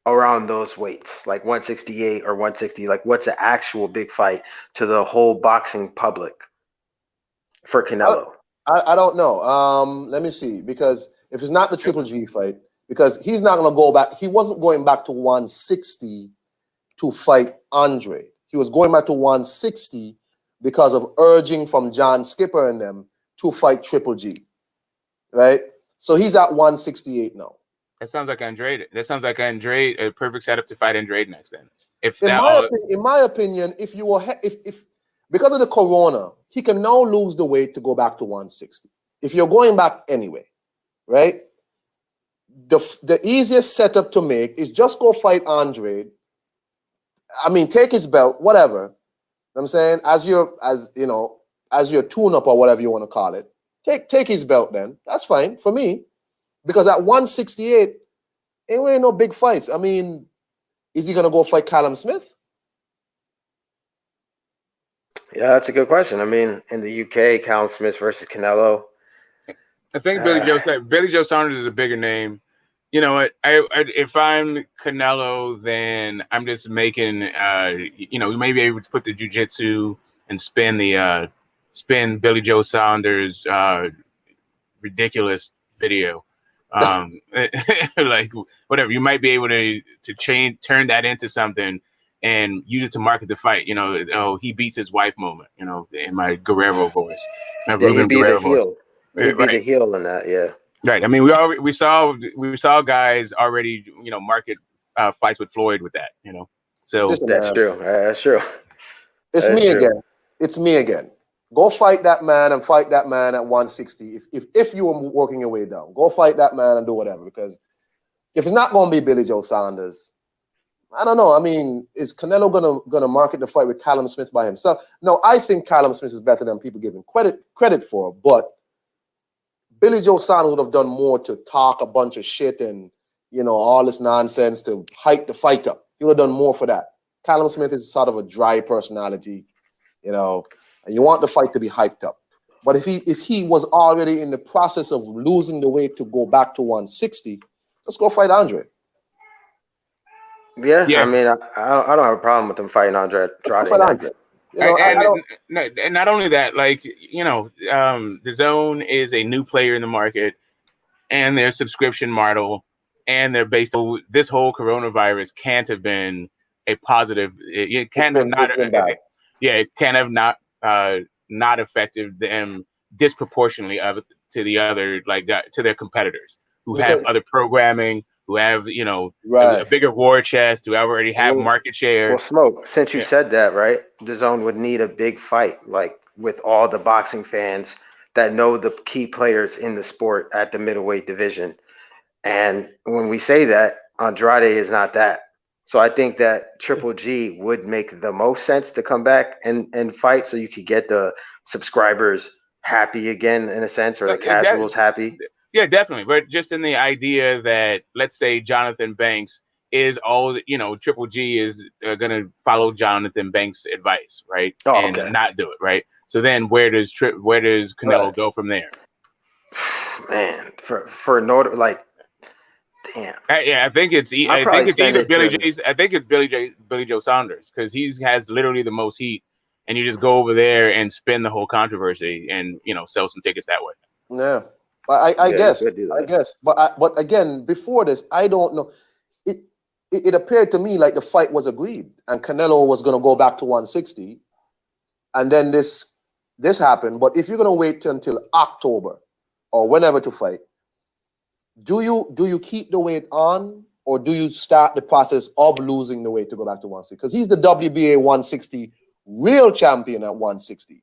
around those weights, like 168 or 160? Like, what's the actual big fight to the whole boxing public for Canelo? I don't know. Let me see. Because if it's not the Triple G fight, because he's not going to go back. He wasn't going back to 160 to fight Andre. He was going back to 160 because of urging from John Skipper and them to fight Triple G. Right? So he's at 168 now. That sounds like Andrade. That sounds like Andrade, a perfect setup to fight Andrade next then. In my opinion, if because of the Corona, he can now lose the weight to go back to 160. If you're going back anyway, right? The easiest setup to make is just go fight Andre. I mean, take his belt, whatever. I'm saying, as your tune-up or whatever you want to call it. Take his belt then. That's fine for me. Because at 168, ain't no big fights. I mean, is he gonna go fight Callum Smith? Yeah, that's a good question. I mean, in the UK, Callum Smith versus Canelo. I think Billy Joe Saunders is a bigger name. You know what? If I'm Canelo, then I'm just making. We may be able to put the jiu-jitsu and spin Billy Joe Saunders ridiculous video. Like whatever, you might be able to turn that into something and use it to market the fight. You know, oh, he beats his wife moment. You know, in my Guerrero voice, my Yeah, he'd Ruben be the Guerrero voice. heel. He'd be the Right. heel in that. Yeah. Right. I mean, we saw guys already, you know, market fights with Floyd with that. You know, so Listen, That's man, true. That's true. it's That is me true. again. It's me again. Go fight that man and fight that man at 160. If you are working your way down, go fight that man and do whatever. Because if it's not going to be Billy Joe Saunders, I don't know. I mean, is Canelo gonna market the fight with Callum Smith by himself? No, I think Callum Smith is better than people give him credit for. But Billy Joe Saunders would have done more to talk a bunch of shit and, you know, all this nonsense to hype the fight up. He would have done more for that. Callum Smith is sort of a dry personality, you know, and you want the fight to be hyped up. But if he was already in the process of losing the weight to go back to 160, let's go fight Andre. Yeah, yeah. I mean, I don't have a problem with him fighting Andre Let's go Andrade fight next. Andre. You know, I don't. And not only that, like, you know, the Zone is a new player in the market, and their subscription model, and they're based. So this whole coronavirus can't have been a positive. It can't have not. It's been bad. Yeah, it can't have not affected them disproportionately to the other, like, to their competitors who have Because other programming, who have, you know, right. a bigger war chest, who already have market share. Well, Smoke, since you Yeah. said that, right? DAZN would need a big fight, like with all the boxing fans that know the key players in the sport at the middleweight division. And when we say that, Andrade is not that. So I think that Triple G would make the most sense to come back and fight so you could get the subscribers happy again, in a sense, or the casuals happy. Yeah, definitely. But just in the idea that, let's say Jonathan Banks is all, you know, Triple G is going to follow Jonathan Banks' advice, right? Oh, and okay. not do it, right? So then where does Canelo go from there? Man, for no, like, damn. I think it's I'll probably send either it Billy to. J's. I think it's Billy Joe Saunders, because he has literally the most heat, and you just go over there and spin the whole controversy and, you know, sell some tickets that way. Yeah, but I Yeah, guess you could do that. I guess, but again, before this, I don't know. It appeared to me like the fight was agreed, and Canelo was going to go back to 160, and then this happened. But if you're going to wait until October or whenever to fight, do you keep the weight on, or do you start the process of losing the weight to go back to 160? Because he's the WBA 160 real champion at 160,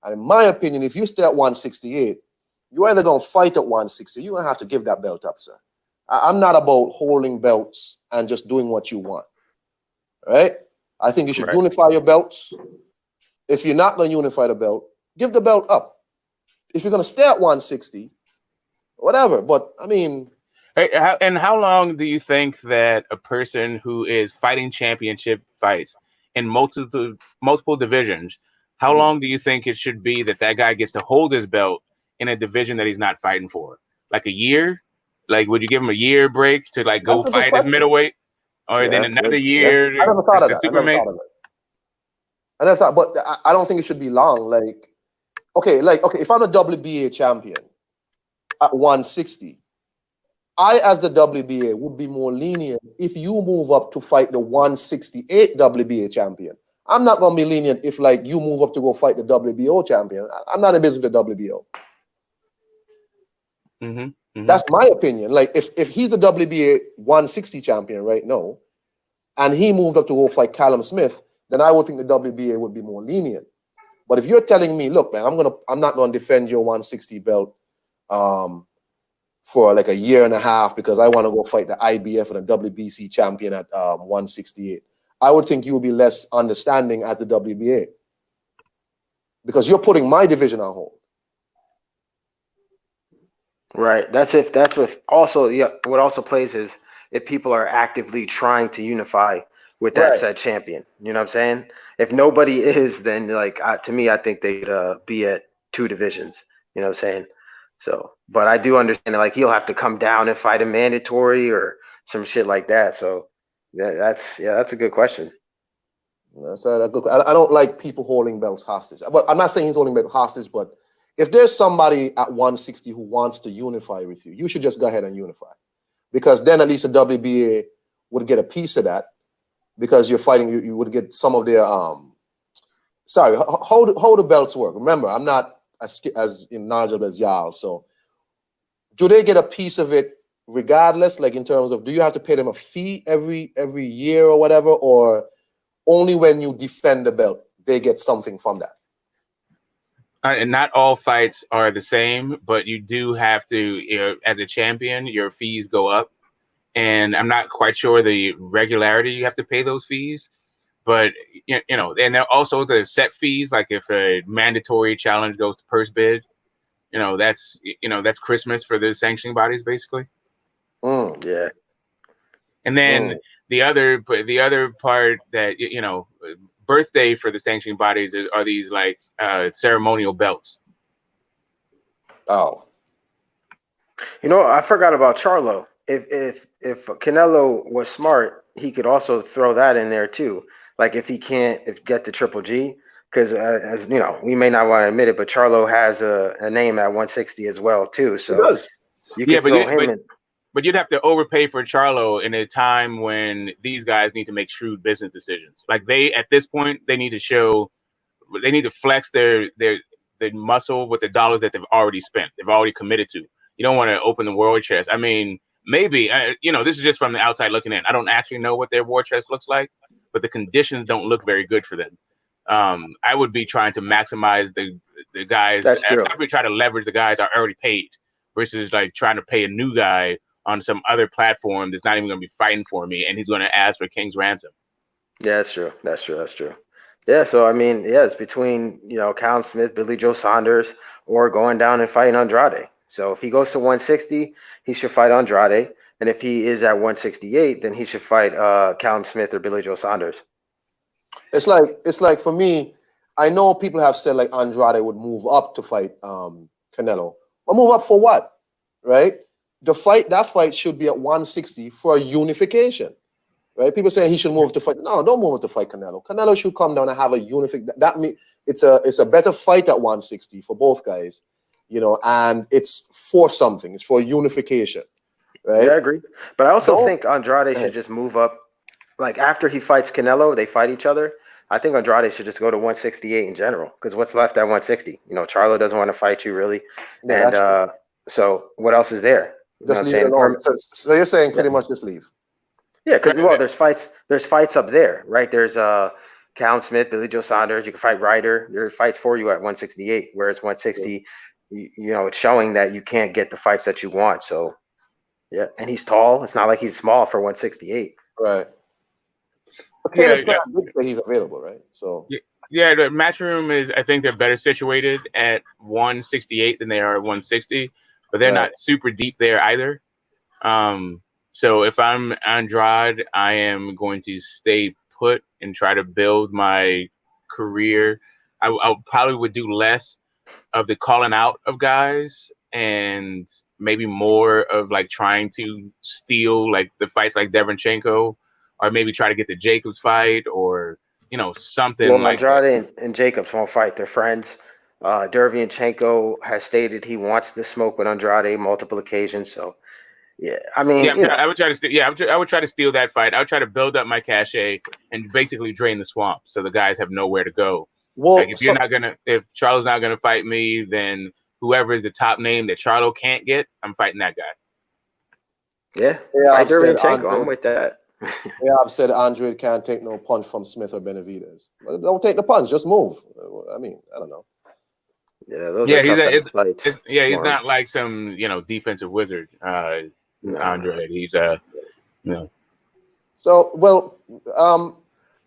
and in my opinion, if you stay at 168, you're either going to fight at 160, you're going to have to give that belt up, sir. I'm not about holding belts and just doing what you want, right? I think you should unify your belts. If you're not going to unify the belt, give the belt up. If you're going to stay at 160, whatever. But, I mean... And how long do you think that a person who is fighting championship fights in multiple divisions, how long do you think it should be that guy gets to hold his belt in a division that he's not fighting for? Like a year? Like, would you give him a year break to, like, go fight as middleweight, or then another year? I never thought of that. I never thought, but I don't think it should be long. Like, okay, if I'm a WBA champion at 160, I, as the WBA, would be more lenient if you move up to fight the 168 WBA champion. I'm not going to be lenient if, like, you move up to go fight the WBO champion. I'm not in business with the WBO. That's my opinion. Like, if he's the WBA 160 champion right now, and he moved up to go fight Callum Smith, then I would think the WBA would be more lenient. But if you're telling me, look, man, I'm not going to defend your 160 belt for like a year and a half because I want to go fight the IBF and the WBC champion at 168, I would think you would be less understanding as the WBA, because you're putting my division on hold. Right. That's what also, yeah, what also plays is if people are actively trying to unify with that said champion. You know what I'm saying? If nobody is, then, like, to me, I think they'd be at two divisions. You know what I'm saying? So, but I do understand that, like, he'll have to come down and fight a mandatory or some shit like that. So that's a good question. That's a good. I don't like people holding belts hostage. But I'm not saying he's holding belts hostage, but if there's somebody at 160 who wants to unify with you, you should just go ahead and unify, because then at least the WBA would get a piece of that, because you're fighting. You would get some of their Sorry, how the belts work. Remember, I'm not as knowledgeable as y'all. So, do they get a piece of it regardless? Like in terms of, do you have to pay them a fee every year or whatever, or only when you defend the belt they get something from that? And not all fights are the same, but you do have to, as a champion, your fees go up. And I'm not quite sure the regularity you have to pay those fees. But, and there are also the set fees, like if a mandatory challenge goes to purse bid, that's Christmas for the sanctioning bodies, basically. Yeah. And then the other part that, birthday for the sanctioning bodies are these like ceremonial belts. Oh. I forgot about Charlo. If Canelo was smart, he could also throw that in there too. Like if he can't get the Triple G, because as you know, we may not want to admit it, but Charlo has a name at 160 as well too. So you could throw him in. But you'd have to overpay for Charlo in a time when these guys need to make shrewd business decisions. Like at this point, they need to flex their muscle with the dollars that they've already spent. They've already committed to. You don't want to open the war chest. I mean, maybe, this is just from the outside looking in. I don't actually know what their war chest looks like, but the conditions don't look very good for them. I would be trying to maximize the guys. That's true. I would try to leverage the guys I already paid versus like trying to pay a new guy on some other platform that's not even going to be fighting for me, and he's going to ask for king's ransom. Yeah, that's true. That's true. Yeah, so I mean, yeah, it's between Callum Smith, Billy Joe Saunders, or going down and fighting Andrade. So if he goes to 160, he should fight Andrade, and if he is at 168, then he should fight Callum Smith or Billy Joe Saunders. It's like for me, I know people have said like Andrade would move up to fight Canelo. But move up for what? Right? That fight should be at 160 for a unification. Right? People saying he should move to fight. No, don't move to fight Canelo. Canelo should come down and have a unification. That means it's a better fight at 160 for both guys, and it's for something. It's for unification. Right? Yeah, I agree. But I also think Andrade should just move up. Like after he fights Canelo, they fight each other. I think Andrade should just go to 168 in general, because what's left at 160? Charlo doesn't want to fight you really, and so what else is there? Just leave it alone. So you're saying pretty much just leave. Yeah, because there's fights up there, right? There's Callum Smith, Billy Joe Saunders. You can fight Ryder. There are fights for you at 168, whereas 160, it's showing that you can't get the fights that you want. So yeah, and he's tall. It's not like he's small for 168. Right. Okay, he's available, right? So yeah, the Matchroom is. I think they're better situated at 168 than they are at 160, but they're not super deep there either. So if I'm Andrade, I am going to stay put and try to build my career. I probably would do less of the calling out of guys and maybe more of like trying to steal like the fights like Devenchenko, or maybe try to get the Jacobs fight, or something like Andrade and Jacobs won't fight. They're friends. Derevyanchenko has stated he wants to smoke with Andrade multiple occasions. So yeah, I mean, I would try to steal. Yeah, I would try to steal that fight. I would try to build up my cachet and basically drain the swamp, so the guys have nowhere to go. Well, like if Charlo's not gonna fight me, then whoever is the top name that Charlo can't get, I'm fighting that guy. Yeah, Derevyanchenko. I'm with that. Yeah, I've said Andre can't take no punch from Smith or Benavidez. Don't take the punch, just move. I mean, I don't know. Yeah, he's not like some defensive wizard. Andre, he's So well,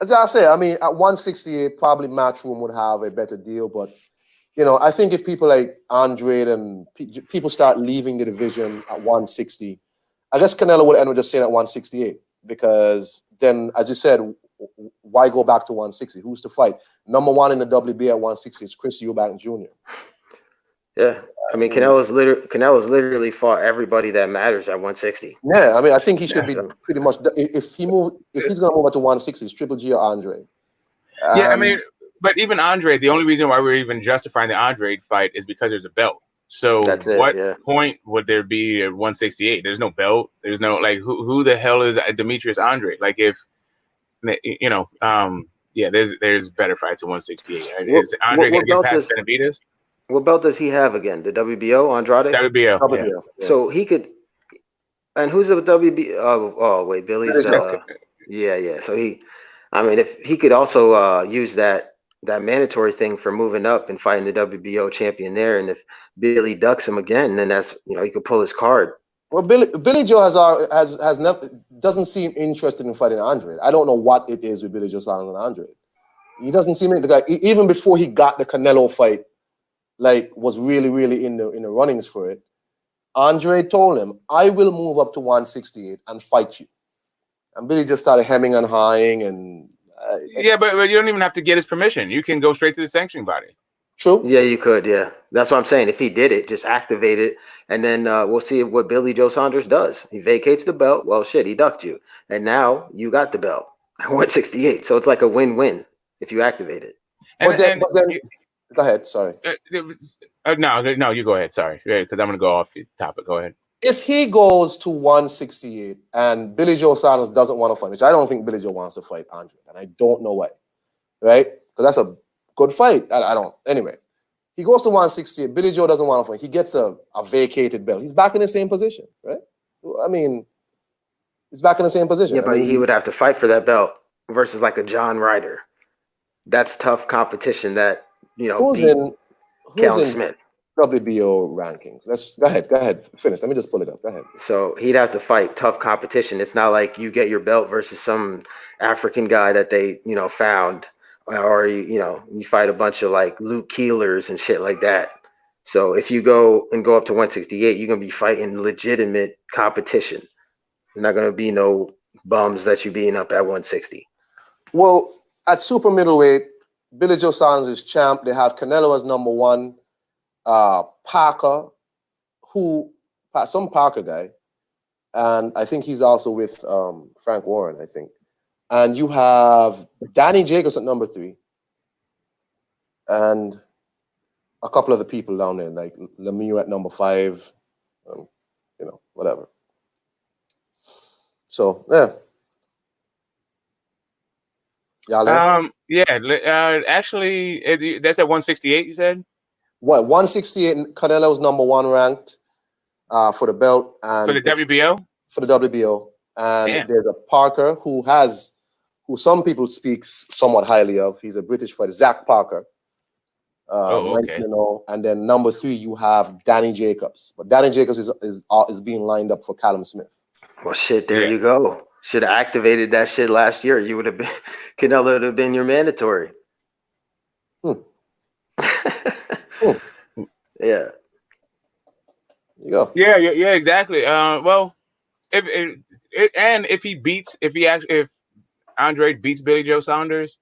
as I say, I mean, at 168, probably Matchroom would have a better deal, but I think if people like Andre and people start leaving the division at 160, I guess Canelo would end up just saying at 168. Because then, as you said, why go back to 160? Who's to fight? Number one in the WBA at 160 is Chris Eubank Jr. Yeah, I mean, Canelo's literally fought everybody that matters at 160. Yeah, I mean, I think he should be pretty much. If he's going to move up to 160, it's Triple G or Andre. Yeah, I mean, but even Andre, the only reason why we're even justifying the Andre fight is because there's a belt. So what point would there be at 168? There's no belt. There's no who the hell is Demetrius Andre? Like if you know, yeah, there's better fights at 168. What, Is Andre gonna what get belt past does Benavidez? what belt does he have again? The WBO Andrade. WBO, yeah. WBO, yeah. So he could. And who's the WB? Oh wait, Billy's. Billy Joe. Yeah. So I mean, if he could also use that mandatory thing for moving up and fighting the WBO champion there, and if Billy ducks him again, then that's he could pull his card. Well, Billy Joe has never doesn't seem interested in fighting Andre. I don't know what it is with Billy Joe Saunders and Andre. He doesn't seem like the guy. Even before he got the Canelo fight, like was really in the runnings for it. Andre told him, "I will move up to 168 and fight you." And Billy just started hemming and hawing, and yeah, but you don't even have to get his permission. You can go straight to the sanctioning body. True. Yeah, you could. Yeah, that's what I'm saying. If he did it, just activate it, and then we'll see what Billy Joe Saunders does. He vacates the belt. Well, shit, he ducked you, and now you got the belt at 168. So it's like a win-win if you activate it. But then go ahead. Sorry. No, you go ahead. Sorry, because I'm going to go off the topic. Go ahead. If he goes to 168 and Billy Joe Saunders doesn't want to fight, which I don't think Billy Joe wants to fight Andre, and I don't know why, right? Because that's a good fight. I don't. Anyway, he goes to 168. Billy Joe doesn't want to fight. He gets a vacated belt. He's back in the same position, right? I mean, he's back in the same position. Yeah, but he would have to fight for that belt versus like a John Ryder. That's tough competition. That who's beat in Callum Smith. WBO rankings. Go ahead. Finish. Let me just pull it up. Go ahead. So he'd have to fight tough competition. It's not like you get your belt versus some African guy that they found, or you fight a bunch of like Luke Keelers and shit like that. So if you go up to 168, you're gonna be fighting legitimate competition. There's not gonna be no bums that you're beating up at 160. Well, at super middleweight, Billy Joe Saunders is champ. They have Canelo as number one. Parker, some Parker guy, and I think he's also with Frank Warren, I think. And you have Danny Jacobs at number 3, and a couple of the people down there, like Lemieux at number 5, whatever. So Actually, that's at 168. You said. What, 168? Canelo's number 1 ranked for the belt and for the WBO. For the WBO, and there's a Parker who some people speak somewhat highly of. He's a British fighter, Zach Parker. Okay. And then number 3 you have Danny Jacobs, but Danny Jacobs is being lined up for Callum Smith. Well, shit, there you go. Should have activated that shit last year. You would have been Canelo would have been your mandatory. Yeah. You go. Yeah, exactly. Well, if Andre beats Billy Joe Saunders,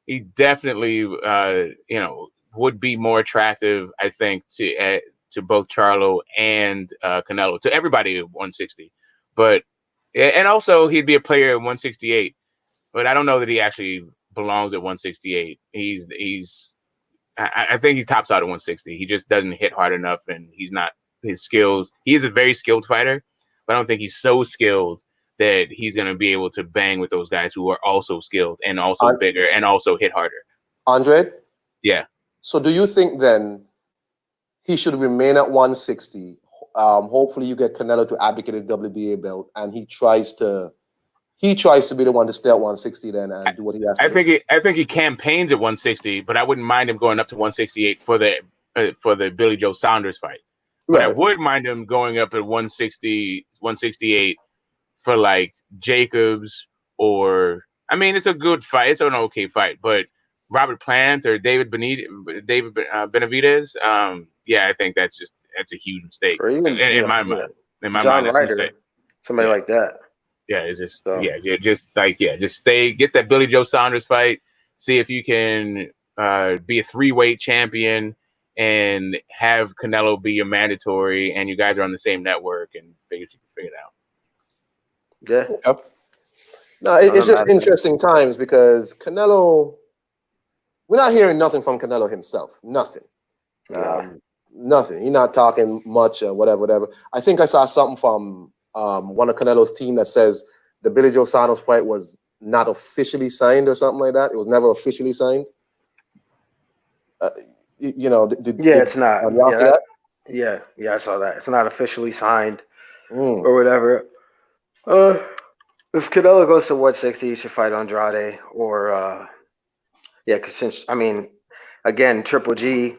he definitely would be more attractive, I think, to both Charlo and Canelo, to everybody at 160. But and also he'd be a player at 168. But I don't know that he actually belongs at 168. I think he tops out at 160. He just doesn't hit hard enough, and he's not his skills. He is a very skilled fighter, but I don't think he's so skilled that he's going to be able to bang with those guys who are also skilled and also bigger and also hit harder. Andre? Yeah. So do you think then he should remain at 160? Hopefully you get Canelo to advocate his WBA belt, and he tries to be the one to stay at 160 then and do what he has to do. I think he campaigns at 160, but I wouldn't mind him going up to 168 for the Billy Joe Saunders fight. But I would mind him going up at 160, 168 for like Jacobs, or it's a good fight. It's an okay fight, but Robert Plant or David Benavidez, I think that's a huge mistake in my mind. In my mind, that's a mistake. Somebody like that. Yeah, it's just get that Billy Joe Saunders fight. See if you can be a 3-weight champion and have Canelo be your mandatory, and you guys are on the same network, and figure it out. Yeah. Yep. No, it's just interesting times because Canelo. We're not hearing nothing from Canelo himself. Nothing. Nothing. He's not talking much. Whatever. I think I saw something from one of Canelo's team that says the Billy Joe Saunders fight was not officially signed or something like that. It was never officially signed. It's not. Y'all see that? Yeah, I saw that. It's not officially signed Mm. or whatever. If Canelo goes to 160, he should fight Andrade or because since again, Triple G,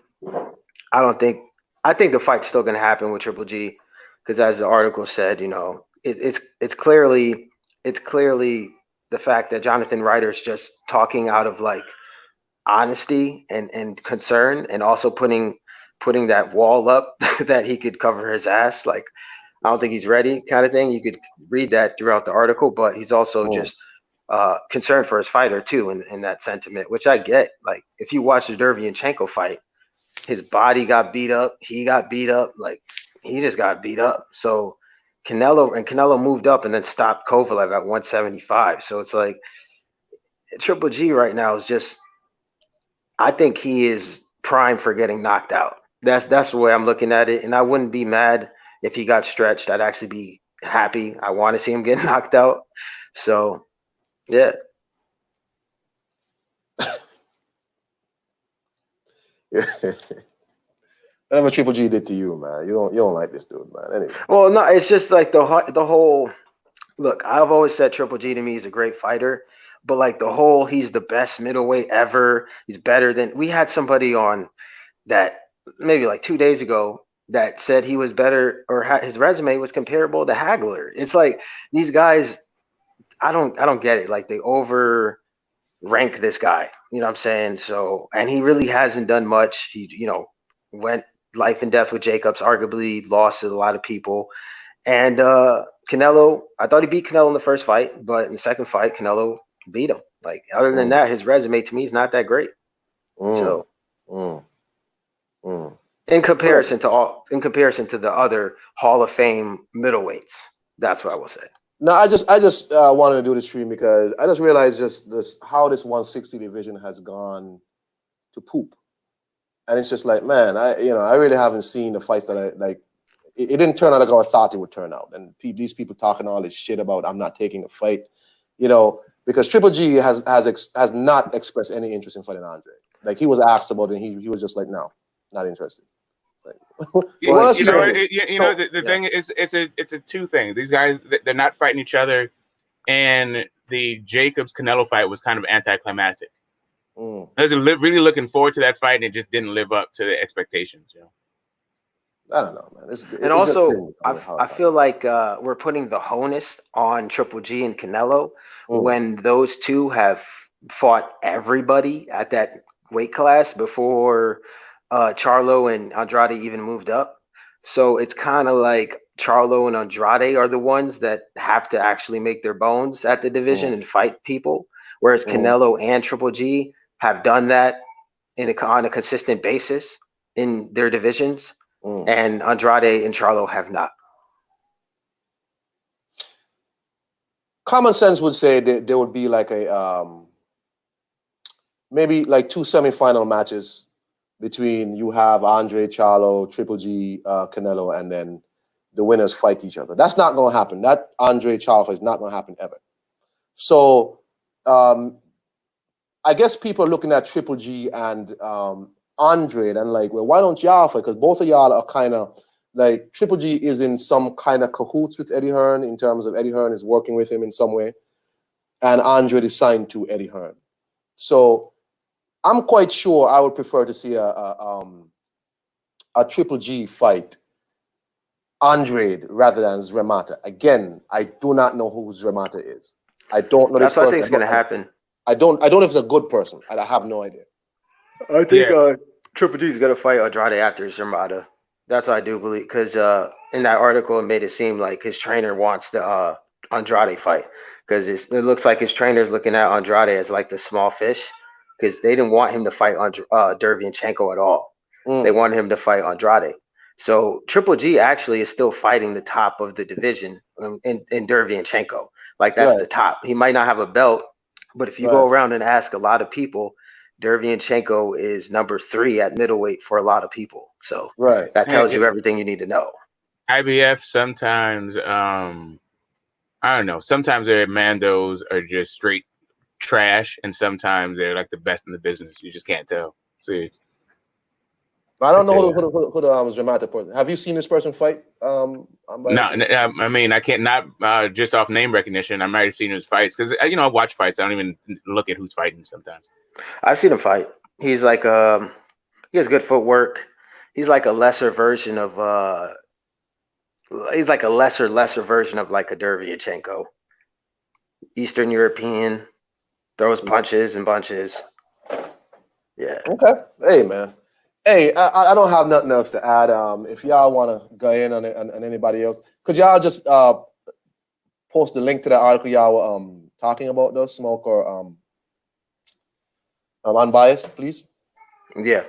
I don't think I think the fight's still gonna happen with Triple G because as the article said, it's clearly the fact that Jonathan Ryder's just talking out of like honesty and concern and also putting that wall up that he could cover his ass. Like I don't think he's ready kind of thing. You could read that throughout the article, but he's also just concerned for his fighter too in that sentiment, which I get. Like if you watch the Derevyanchenko fight, his body got beat up. He got beat up. Like he just got beat up. So Canelo moved up and then stopped Kovalev at 175. So it's like Triple G right now is just, I think he is prime for getting knocked out. That's the way I'm looking at it. And I wouldn't be mad if he got stretched. I'd actually be happy. I want to see him get knocked out. So yeah. Whatever Triple G did to you, man. You don't like this dude, man. Anyway. Well, no, it's just like the whole look. I've always said Triple G to me is a great fighter, but like the whole he's the best middleweight ever. He's better than we had somebody on that maybe like 2 days ago that said he was better or his resume was comparable to Hagler. It's like these guys. I don't get it. Like they over rank this guy. You know what I'm saying? So and he really hasn't done much. He went life and death with Jacobs, arguably lost to a lot of people. And Canelo, I thought he beat Canelo in the first fight, but in the second fight, Canelo beat him. Like other than that, his resume to me is not that great. So in comparison to the other Hall of Fame middleweights, that's what I will say. No, I just wanted to do this stream because I just realized how this 160 division has gone to poop. And it's just like, man, I really haven't seen the fights that I like. It didn't turn out like I thought it would turn out. And these people talking all this shit about I'm not taking a fight, because Triple G has not expressed any interest in fighting Andre. Like he was asked about it, and he was just like, no, not interested. It's like, the thing is, it's a two thing. These guys, they're not fighting each other, and the Jacobs Canelo fight was kind of anticlimactic. I was really looking forward to that fight, and it just didn't live up to the expectations. I don't know, man. And also, I feel like we're putting the onus on Triple G and Canelo when those two have fought everybody at that weight class before Charlo and Andrade even moved up. So it's kind of like Charlo and Andrade are the ones that have to actually make their bones at the division and fight people, whereas Canelo and Triple G have done that on a consistent basis in their divisions, and Andrade and Charlo have not. Common sense would say that there would be like a maybe like 2 semifinal matches between you have Andre, Charlo, Triple G, Canelo, and then the winners fight each other. That's not going to happen. That Andre Charlo fight is not going to happen ever. So I guess people are looking at Triple G and Andre and like, well, why don't y'all fight? Because both of y'all are kind of like Triple G is in some kind of cahoots with Eddie Hearn in terms of Eddie Hearn is working with him in some way, and Andre is signed to Eddie Hearn. So I'm quite sure I would prefer to see a Triple G fight Andre rather than Zremata. Again, I do not know who Zremata is. I don't know. That's what I think is going to happen. I don't know if it's a good person. I have no idea. I think Triple G is going to fight Andrade after Zermata. That's what I do believe, because in that article, it made it seem like his trainer wants the Andrade fight, because it looks like his trainer's looking at Andrade as like the small fish, because they didn't want him to fight Derevyanchenko at all. They wanted him to fight Andrade. So Triple G actually is still fighting the top of the division in Derevyanchenko. Like that's the top. He might not have a belt, but if you go around and ask a lot of people, Derevyanchenko is number 3 at middleweight for a lot of people. So that tells you everything you need to know. IBF sometimes, I don't know. Sometimes their Mandos are just straight trash, and sometimes they're like the best in the business. You just can't tell. See, I don't know who the dramatic person. Have you seen this person fight? No, I mean, I can't not just off name recognition. I might have seen his fights because I watch fights. I don't even look at who's fighting sometimes. I've seen him fight. He's like he has good footwork. He's like a lesser version of he's like a lesser version of like a Dervyachenko. Eastern European, throws punches and bunches. Yeah. Okay. Hey, man. Hey, I don't have nothing else to add. If y'all want to go in on anybody else, could y'all just post the link to the article y'all were talking about, though, Smoke or Unbiased, please? Yeah.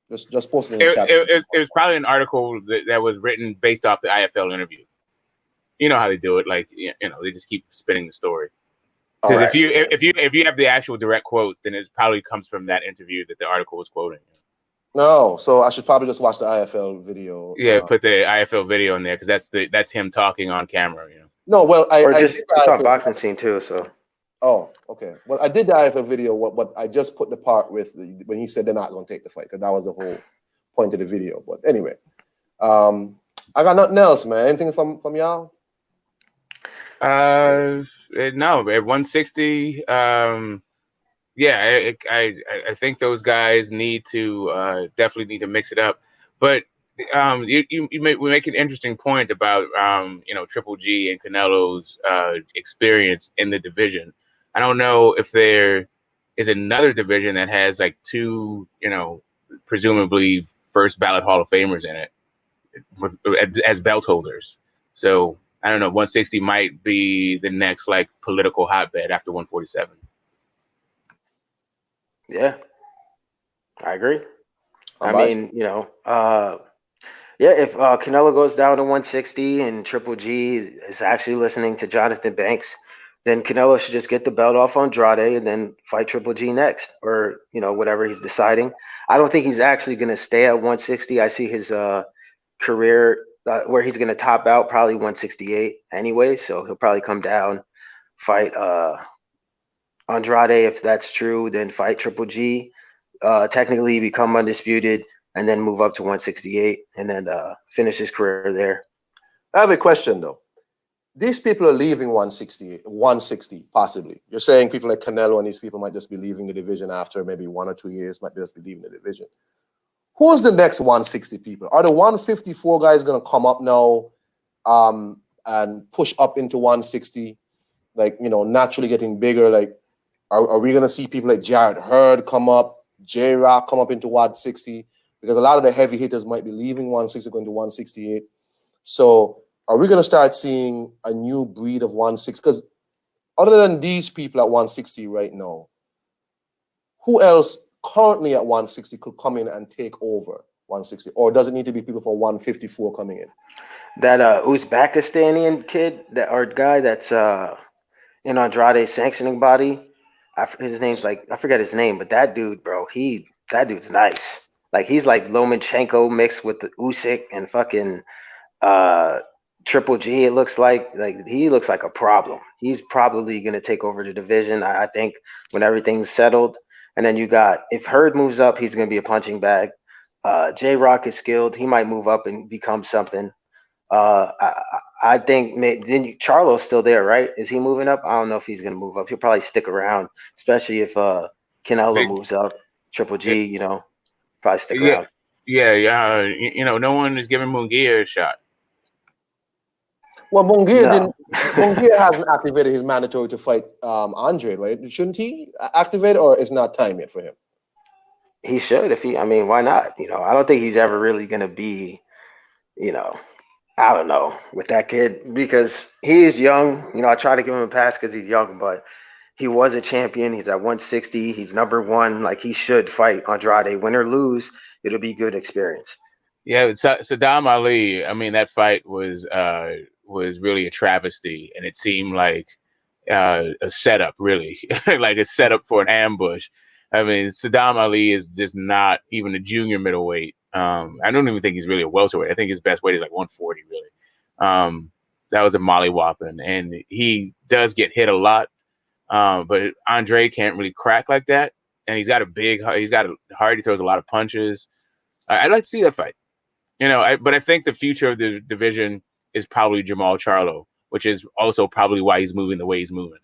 Just post it in the chat. It was probably an article that was written based off the IFL interview. You know how they do it, like they just keep spinning the story. Because if you have the actual direct quotes, then it probably comes from that interview that the article was quoting. No, so I should probably just watch the IFL video. Yeah, put the IFL video in there because that's him talking on camera. No, well, it's on boxing scene too. So. Oh, okay. Well, I did the IFL video, but I just put the part with when he said they're not going to take the fight because that was the whole point of the video. But anyway, I got nothing else, man. Anything from y'all? No, at 160. Yeah, I think those guys need to definitely need to mix it up. But we make an interesting point about Triple G and Canelo's experience in the division. I don't know if there is another division that has like two, presumably first ballot Hall of Famers in it as belt holders. So I don't know. 160 might be the next like political hotbed after 147. Yeah, I agree. I mean, if Canelo goes down to 160 and Triple G is actually listening to Jonathan Banks, then Canelo should just get the belt off Andrade and then fight Triple G next, or whatever he's deciding. I don't think he's actually going to stay at 160. I see his career where he's going to top out probably 168 anyway, so he'll probably come down, fight Andrade if that's true, then fight Triple G, technically become undisputed, and then move up to 168 and then finish his career there. I have a question though. These people are leaving 160 possibly. You're saying people like Canelo and these people might just be leaving the division after maybe 1 or 2 years, might just be leaving the division. Who's the next 160 people? Are the 154 guys going to come up now and push up into 160, like, naturally getting bigger? Like, are we going to see people like Jarrett Hurd come up, J-Rock come up into 160? Because a lot of the heavy hitters might be leaving 160, going to 168. So are we going to start seeing a new breed of 160? Because other than these people at 160 right now, who else currently at 160 could come in and take over 160? Or does it need to be people from 154 coming in? That Uzbekistanian kid, or guy that's in Andrade's sanctioning body, his name's I forget his name, but that dude, bro, that dude's nice. Like, he's like Lomachenko mixed with the Usyk and fucking Triple G. It looks like he looks like a problem. He's probably gonna take over the division, I think, when everything's settled. And then you got, if Hurd moves up, he's gonna be a punching bag. J-Rock is skilled. He might move up and become something. I think then Charlo's still there, right? Is he moving up? I don't know if he's gonna move up. He'll probably stick around, especially if Canelo moves up. Triple G, probably stick around. Yeah. No one is giving Munguia a shot. Well, Munguia hasn't activated his mandatory to fight Andre, right? Shouldn't he activate, or it's not time yet for him? He should, why not? I don't think he's ever really gonna be, I don't know, with that kid, because he is young. I try to give him a pass because he's young, but he was a champion. He's at 160. He's number one. Like, he should fight Andrade. Win or lose, it'll be good experience. Yeah, Saddam Ali, that fight was really a travesty, and it seemed like a setup, really, like a setup for an ambush. Saddam Ali is just not even a junior middleweight. I don't even think he's really a welterweight. I think his best weight is like 140, really. That was a molly whopping, and he does get hit a lot. But Andre can't really crack like that, and he's got a heart. He throws a lot of punches. I'd like to see that fight. But I think the future of the division is probably Jamal Charlo, which is also probably why he's moving the way he's moving.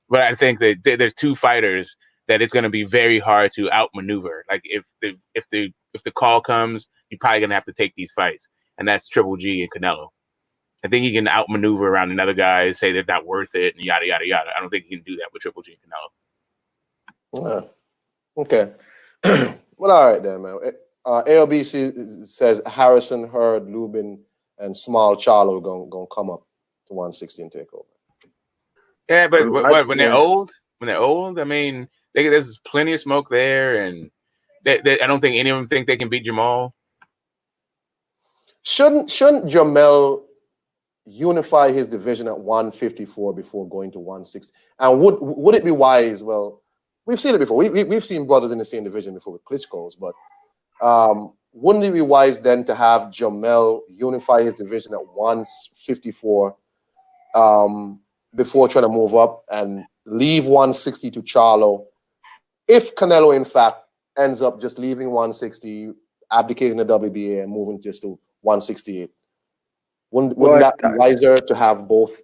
But I think that there's two fighters that it's going to be very hard to outmaneuver. Like if the call comes, you're probably going to have to take these fights, and that's Triple G and Canelo. I think he can outmaneuver around another guy, say they're not worth it, and yada yada yada. I don't think he can do that with Triple G and Canelo. Okay. Well, all right then, man. ALB says Harrison, Hurd, Lubin, and Small Charlo gonna come up to 160 and take over. Yeah, but when they're old, I mean, there's plenty of smoke there, and I don't think any of them think they can beat Jamal. Shouldn't Jamel unify his division at 154 before going to 160? And would it be wise? Well, we've seen it before. We've seen brothers in the same division before with Klitschko's, but wouldn't it be wise then to have Jamel unify his division at 154 before trying to move up and leave 160 to Charlo? If Canelo, in fact, ends up just leaving 160, abdicating the WBA and moving just to 168, wouldn't that be wiser to have both?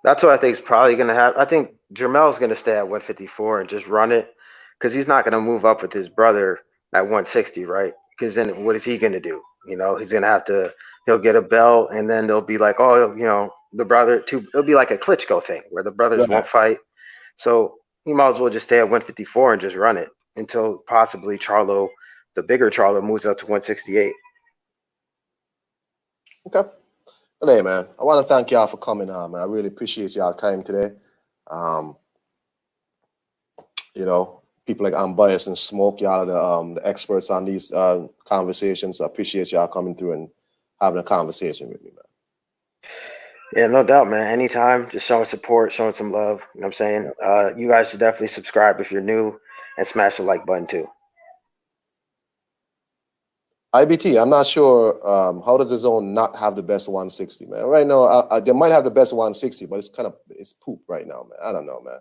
That's what I think is probably going to happen. I think Jamel's going to stay at 154 and just run it, because he's not going to move up with his brother at 160, right? Because then what is he going to do? He's going to he'll get a belt, and then they'll be like, oh, the brother too. It'll be like a Klitschko thing where the brothers won't fight. So he might as well just stay at 154 and just run it until possibly Charlo, the bigger Charlo, moves up to 168. Okay. Well, hey, man, I want to thank y'all for coming on, man. I really appreciate y'all time today. People like Unbiased and Smoke, y'all are the experts on these conversations. So I appreciate y'all coming through and having a conversation with me, man. Yeah, no doubt, man. Anytime, just showing support, showing some love. You know what I'm saying? You guys should definitely subscribe if you're new, and smash the like button too. IBT, I'm not sure how does the zone not have the best 160, man. Right now, they might have the best 160, but it's poop right now, man. I don't know, man.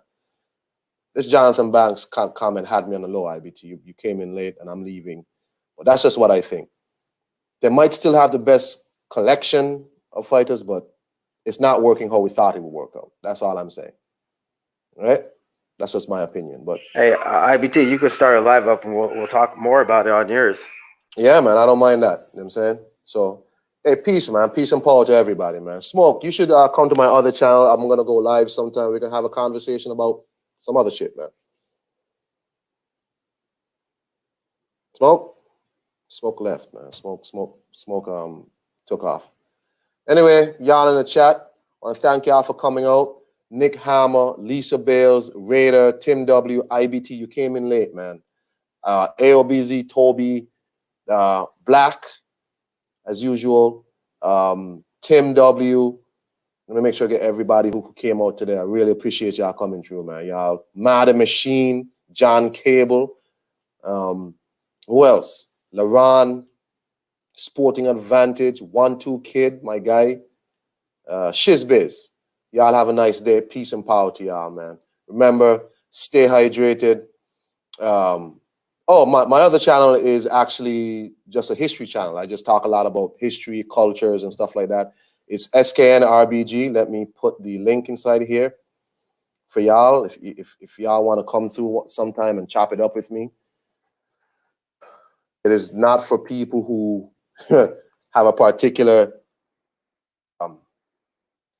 This Jonathan Banks comment had me on the low, IBT. You came in late and I'm leaving. But that's just what I think. They might still have the best collection of fighters, but it's not working how we thought it would work out. That's all I'm saying. All right? That's just my opinion. But hey, IBT, you could start a live up and we'll talk more about it on yours. Yeah, man, I don't mind that. You know what I'm saying? So, hey, peace, man. Peace and power to everybody, man. Smoke, you should come to my other channel. I'm going to go live sometime. We can have a conversation about some other shit, man. Smoke? Smoke left, man. Smoke took off. Anyway, y'all in the chat, I want to thank y'all for coming out. Nick Hammer, Lisa Bales, Raider, Tim W, IBT, you came in late, man. AOBZ, Toby, Black, as usual. Tim W. Let me make sure I get everybody who came out today. I really appreciate y'all coming through, man. Y'all, Mad Machine, John Cable. Who else? LaRon, Sporting Advantage, 1-2 Kid, my guy. Shizbiz. Y'all have a nice day. Peace and power to y'all, man. Remember, stay hydrated. My other channel is actually just a history channel. I just talk a lot about history, cultures, and stuff like that. It's SKNRBG. Let me put the link inside here for y'all. If y'all want to come through sometime and chop it up with me. It is not for people who have a particular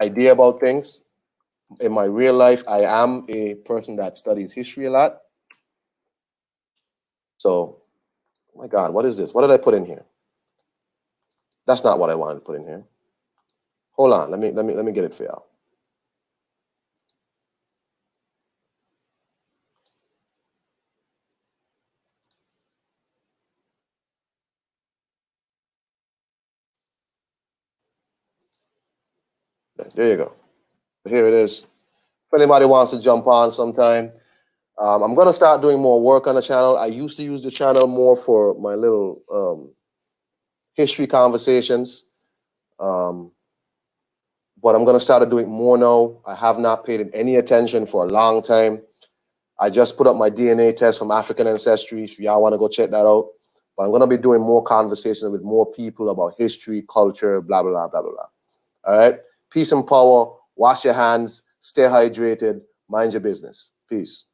idea about things. In my real life, I am a person that studies history a lot. So, oh my God, what is this? What did I put in here? That's not what I wanted to put in here. Hold on, let me get it for y'all. There you go. Here it is. If anybody wants to jump on sometime, I'm going to start doing more work on the channel. I used to use the channel more for my little history conversations. but I'm going to start doing more now. I have not paid it any attention for a long time. I just put up my DNA test from African ancestry. If y'all want to go check that out. But I'm going to be doing more conversations with more people about history, culture, blah, blah, blah, blah, blah. All right? Peace and power. Wash your hands. Stay hydrated. Mind your business. Peace.